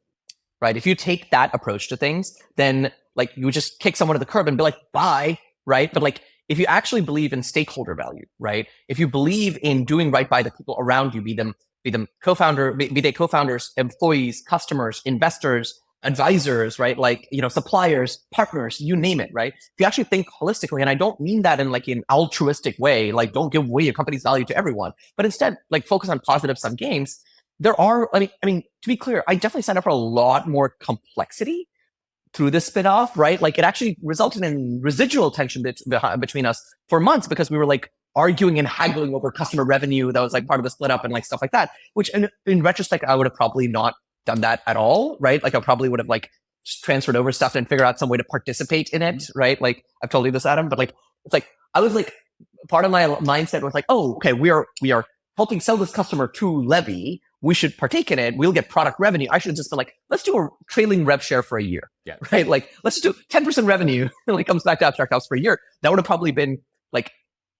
right? If you take that approach to things, then like you just kick someone to the curb and be like, bye, right? But like, if you actually believe in stakeholder value, right? If you believe in doing right by the people around you, be them be they co-founders, employees, customers, investors, advisors, right? Like, suppliers, partners, you name it, right? If you actually think holistically, and I don't mean that in like an altruistic way, like don't give away your company's value to everyone, but instead like focus on positive sum games. There are, I mean, to be clear, I definitely signed up for a lot more complexity through this spinoff, right? Like it actually resulted in residual tension between us for months because we were like arguing and haggling over customer revenue that was like part of the split up and like stuff like that, which in retrospect, I would have probably not done that at all, right? Like I probably would have like transferred over stuff and figured out some way to participate in it, right? Like I've told you this, Adam, but like, it's like, I was like, part of my mindset was like, oh, okay, we are helping sell this customer to Levy. We should partake in it. We'll get product revenue. I should just be like, let's do a trailing rev share for a year, right? Like, let's do 10% revenue. It like comes back to abstract ops for a year. That would have probably been like,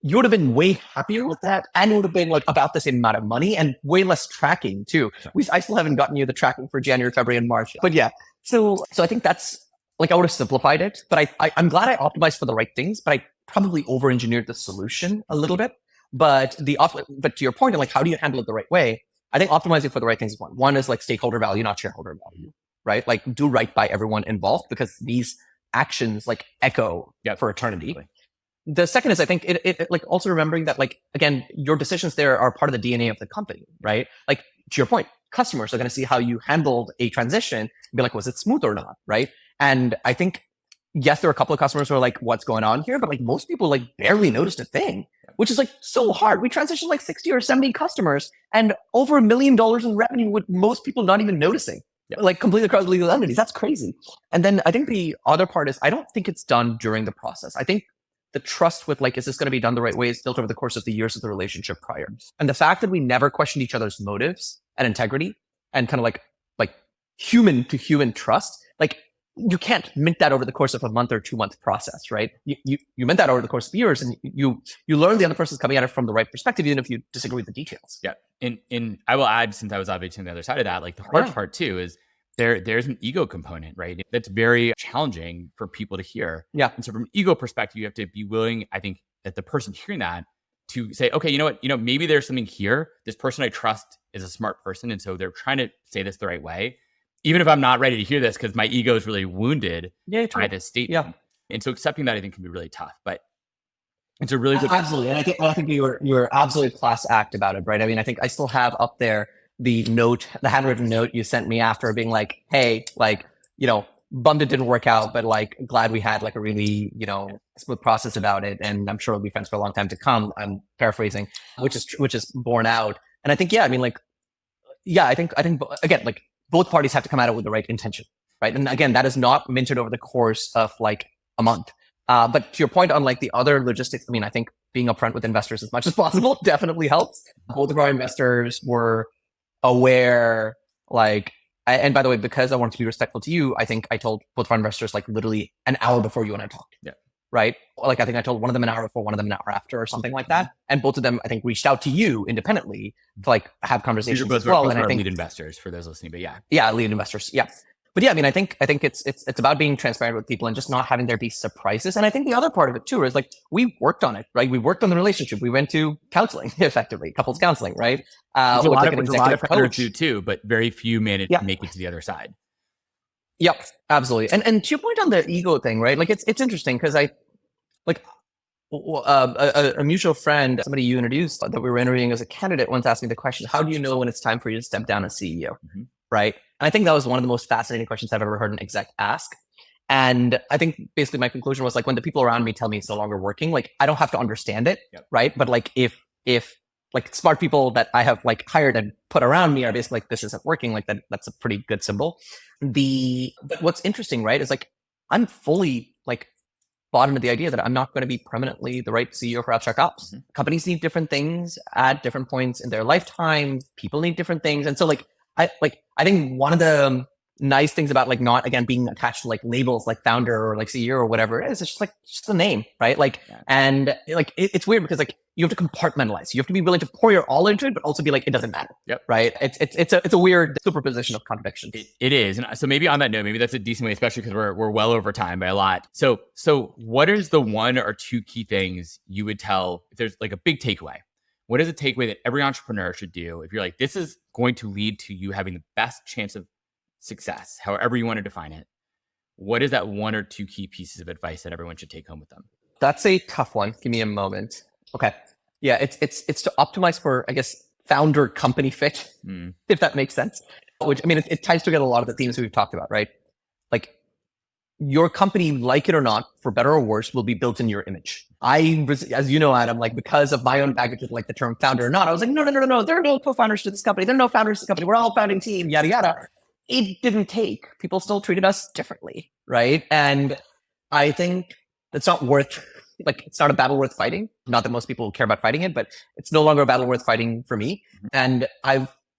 you would have been way happier with that. And it would have been like about the same amount of money and way less tracking too. I still haven't gotten you the tracking for January, February, and March. But yeah, so I think that's like, I would have simplified it, but I'm glad I optimized for the right things, but I probably over-engineered the solution a little bit. But to your point, like, how do you handle it the right way? I think optimizing for the right things is one. One is like stakeholder value, not shareholder value, right? Like do right by everyone involved because these actions like echo for eternity. Exactly. The second is I think it like also remembering that like, again, your decisions there are part of the DNA of the company, right? Like to your point, customers are going to see how you handled a transition and be like, was it smooth or not, right? And I think, yes, there are a couple of customers who are like, what's going on here? But like most people like barely noticed a thing, which is like so hard. We transitioned like 60 or 70 customers and over $1 million in revenue with most people not even noticing, like completely across legal entities. That's crazy. And then I think the other part is I don't think it's done during the process. I think the trust with like, is this going to be done the right way is built over the course of the years of the relationship prior. And the fact that we never questioned each other's motives and integrity and kind of like human to human trust, like you can't mint that over the course of a month or 2 month process, right? You mint that over the course of years and you learn the other person's coming at it from the right perspective, even if you disagree with the details. Yeah. And I will add, since I was obviously on the other side of that, like the hard part too is there's an ego component, right? That's very challenging for people to hear. Yeah. And so from an ego perspective, you have to be willing, I think, that the person hearing that to say, okay, you know what, maybe there's something here. This person I trust is a smart person. And so they're trying to say this the right way. Even if I'm not ready to hear this because my ego is really wounded by this statement. And so accepting that, I think, can be really tough. But it's a really good... Absolutely. And I think you were absolutely class act about it, right? I mean, I think I still have up there the handwritten note you sent me after, being like, hey, like, bummed it didn't work out, but like glad we had like a really, smooth process about it. And I'm sure we'll be friends for a long time to come. I'm paraphrasing, which is borne out. And I think, I think again, like both parties have to come at it with the right intention, right? And again, that is not minted over the course of like a month. But to your point on like the other logistics, I mean, I think being upfront with investors as much as possible definitely helps. Both of our investors were aware, like, and by the way, because I wanted to be respectful to you, I think I told both of our investors like literally an hour before you and I talked. Yeah. Right. Like I think I told one of them an hour before, one of them an hour after, or something like that. And both of them, I think, reached out to you independently to like have conversations both as well. Both and I think lead investors for those listening, but lead investors. Yeah. But I mean, I think it's about being transparent with people and just not having there be surprises. And I think the other part of it too is like we worked on it, right? We worked on the relationship. We went to counseling, effectively, couples counseling, right? A lot of partners do too, but very few manage to make it to the other side. Yep, absolutely. And to your point on the ego thing, right? Like it's interesting because a mutual friend, somebody you introduced that we were interviewing as a candidate, once asked me the question, how do you know when it's time for you to step down as CEO? Mm-hmm. Right. And I think that was one of the most fascinating questions I've ever heard an exec ask. And I think basically my conclusion was like, when the people around me tell me it's no longer working, like I don't have to understand it. Yep. Right. But like if like smart people that I have like hired and put around me are basically like, this isn't working, like that's a pretty good symbol. But what's interesting, right, is like I'm fully like bought into the idea that I'm not going to be permanently the right CEO for Abstract Ops. Mm-hmm. Companies need different things at different points in their lifetime. People need different things. And so like I think one of the nice things about like not, again, being attached to like labels like founder or like CEO or whatever it is, it's just a name, right? Like, and like, it's weird because like you have to compartmentalize. You have to be willing to pour your all into it, but also be like, it doesn't matter. Yep. Right. It's a weird superposition of contradictions. It is. And so maybe on that note, maybe that's a decent way, especially because we're well over time by a lot. So what is the one or two key things you would tell if there's like a big takeaway? What is a takeaway that every entrepreneur should do if you're like, this is going to lead to you having the best chance of success, however you want to define it? What is that one or two key pieces of advice that everyone should take home with them? That's a tough one. Give me a moment. Okay. Yeah, it's to optimize for, I guess, founder company fit, if that makes sense. Which, I mean, it ties together a lot of the themes we've talked about, right? Like your company, like it or not, for better or worse, will be built in your image. As you know, Adam, like because of my own baggage with like the term founder or not, I was like, no. There are no co-founders to this company. There are no founders to this company. We're all founding team, yada, yada. It didn't take. People still treated us differently, right? And I think that's not worth, like, it's not a battle worth fighting. Not that most people care about fighting it, but it's no longer a battle worth fighting for me. And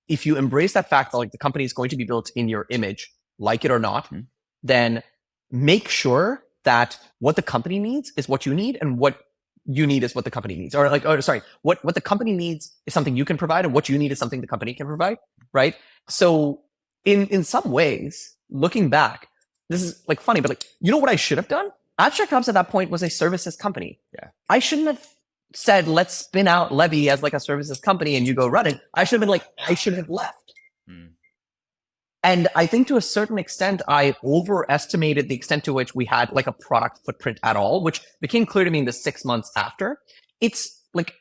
if you embrace that fact that like the company is going to be built in your image, like it or not, then make sure that what the company needs is what you need, and what you need is what the company needs. What the company needs is something you can provide, and what you need is something the company can provide, right? So in some ways, looking back, this is like funny, but like, you know what I should have done? Abstract Ops at that point was a services company. Yeah. I shouldn't have said, let's spin out Levy as like a services company and you go run it. I should have been like, I should have left. And I think to a certain extent, I overestimated the extent to which we had like a product footprint at all, which became clear to me in the 6 months after. It's like,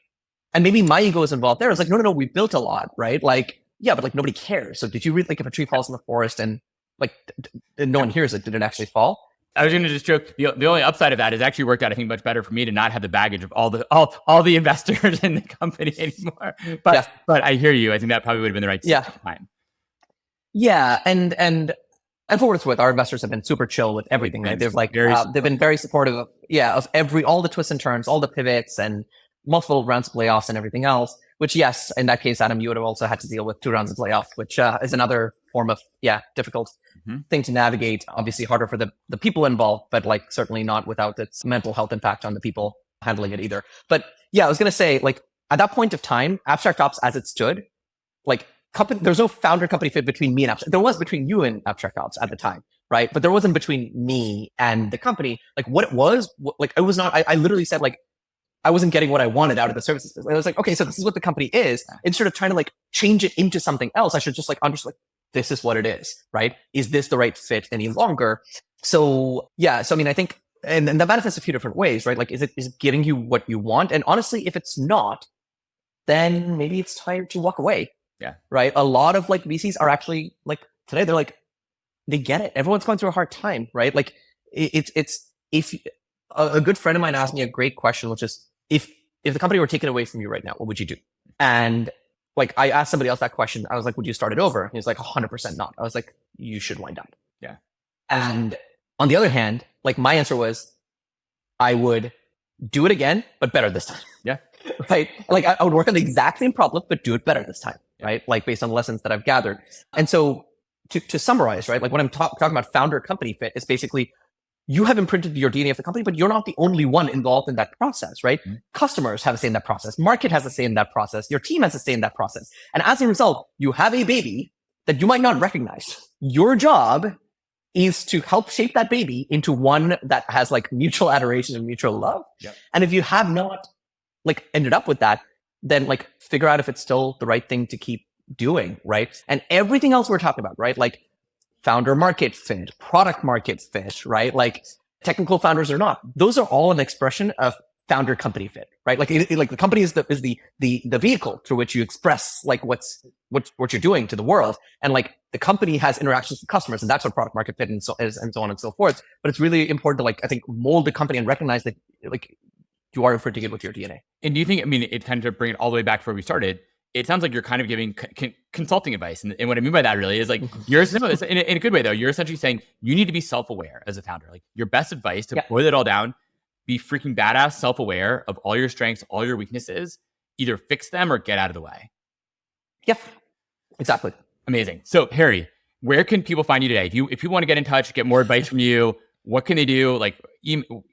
and maybe my ego is involved there. It's like, no, we built a lot, right? Like, yeah, but like nobody cares. So did you read like if a tree falls in the forest and like no one hears it, did it actually fall? I was going to just joke. The only upside of that is actually worked out, I think, much better for me to not have the baggage of all the investors in the company anymore. But I hear you. I think that probably would have been the right time. Yeah, and for what it's worth, our investors have been super chill with everything. Right? They've like they've been very supportive of all the twists and turns, all the pivots, and multiple rounds of layoffs and everything else. Which, yes, in that case, Adam, you would have also had to deal with 2 rounds of layoffs, which is another form of difficult thing to navigate. Obviously, harder for the people involved, but like certainly not without its mental health impact on the people handling it either. But yeah, I was gonna say, like at that point of time, Abstract Ops as it stood, like there's no founder company fit between me and Abstract. There was between you and Abstract Ops at the time, right? But there wasn't between me and the company. Like what it was, like it was not. I literally said like, I wasn't getting what I wanted out of the services. I was like, okay, so this is what the company is. Instead of trying to like change it into something else, I should just like understand, like, this is what it is, right? Is this the right fit any longer? So yeah, so I mean, I think and that manifests a few different ways, right? Like, is it getting you what you want? And honestly, if it's not, then maybe it's time to walk away. Yeah. Right. A lot of like VCs are actually like today, they're like, they get it. Everyone's going through a hard time, right? Like it's if a good friend of mine asked me a great question, which is if the company were taken away from you right now, what would you do? And like I asked somebody else that question. I was like, would you start it over? He was like, 100% not. I was like, you should wind up. Yeah. And on the other hand, like my answer was, I would do it again, but better this time. Yeah. Right. Like I would work on the exact same problem, but do it better this time. Right. Like based on the lessons that I've gathered. And so to summarize, right, like when I'm talking about founder company fit, it's basically you have imprinted your DNA of the company, but you're not the only one involved in that process, right? Mm-hmm. Customers have a say in that process. Market has a say in that process. Your team has a say in that process. And as a result, you have a baby that you might not recognize. Your job is to help shape that baby into one that has like mutual adoration and mutual love. Yep. And if you have not like ended up with that, then like figure out if it's still the right thing to keep doing, right? And everything else we're talking about, right? Like founder market fit, product market fit, right? Like technical founders or not, those are all an expression of founder company fit, right? Like like the company is the vehicle through which you express like what you're doing to the world, and like the company has interactions with customers, and that's what product market fit and so on and so forth. But it's really important to like I think mold the company and recognize that like you are referred to get with your DNA. And do you think, I mean, it kind of bring it all the way back to where we started. It sounds like you're kind of giving consulting advice. And what I mean by that really is like, you're in a good way though, you're essentially saying you need to be self-aware as a founder. Like your best advice to boil it all down, be freaking badass, self-aware of all your strengths, all your weaknesses, either fix them or get out of the way. Yep, exactly. Amazing. So Hari, where can people find you today? If you want to get in touch, get more advice from you, what can they do? Like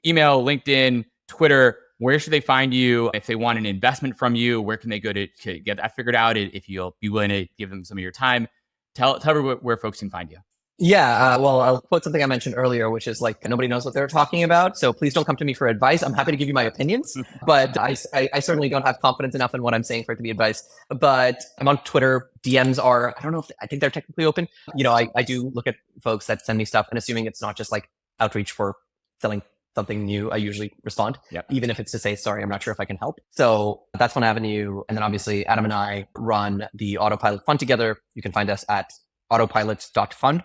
email, LinkedIn, Twitter. Where should they find you? If they want an investment from you, where can they go to get that figured out? If you'll be willing to give them some of your time, tell everyone where folks can find you. Yeah, well, I'll quote something I mentioned earlier, which is like, nobody knows what they're talking about. So please don't come to me for advice. I'm happy to give you my opinions, but I certainly don't have confidence enough in what I'm saying for it to be advice. But I'm on Twitter. DMs are, I don't know I think they're technically open. You know, I do look at folks that send me stuff, and assuming it's not just like outreach for selling something new, I usually respond, even if it's to say, sorry, I'm not sure if I can help. So that's one avenue. And then obviously Adam and I run the Autopilot Fund together. You can find us at autopilot.fund.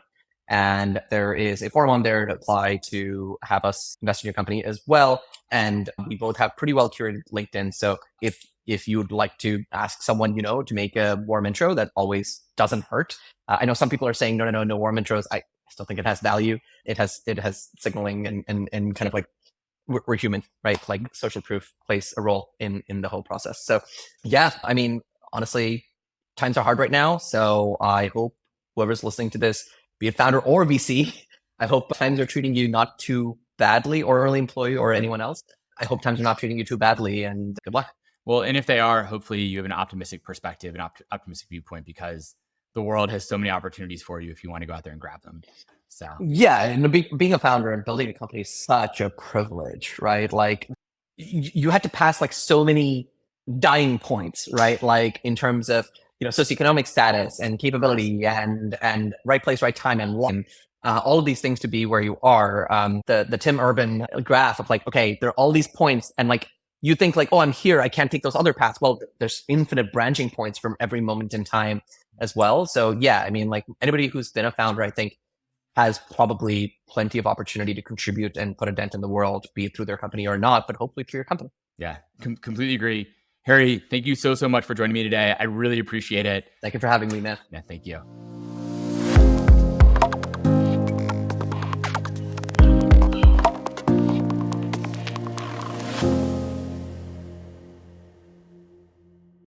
And there is a form on there to apply to have us invest in your company as well. And we both have pretty well curated LinkedIn. So if you'd like to ask someone, you know, to make a warm intro, that always doesn't hurt. I know some people are saying, no warm intros. I still think it has value. It has signaling and kind of like we're human, right? Like social proof plays a role in the whole process. So yeah, I mean, honestly, times are hard right now. So I hope whoever's listening to this, be it founder or VC, I hope times are treating you not too badly, or early employee or anyone else. I hope times are not treating you too badly, and good luck. Well, and if they are, hopefully you have an optimistic perspective, an optimistic viewpoint, because the world has so many opportunities for you if you want to go out there and grab them. So yeah, and being a founder and building a company is such a privilege, right? Like you had to pass like so many dying points, right? Like in terms of, you know, socioeconomic status and capability and right place, right time, and all of these things to be where you are. The Tim Urban graph of like, okay, there are all these points, and like you think like, oh, I'm here, I can't take those other paths. Well, there's infinite branching points from every moment in time as well. So yeah, I mean, like anybody who's been a founder, I think, has probably plenty of opportunity to contribute and put a dent in the world, be it through their company or not, but hopefully through your company. Yeah, completely agree. Hari, thank you so much for joining me today. I really appreciate it. Thank you for having me, man. Yeah, thank you.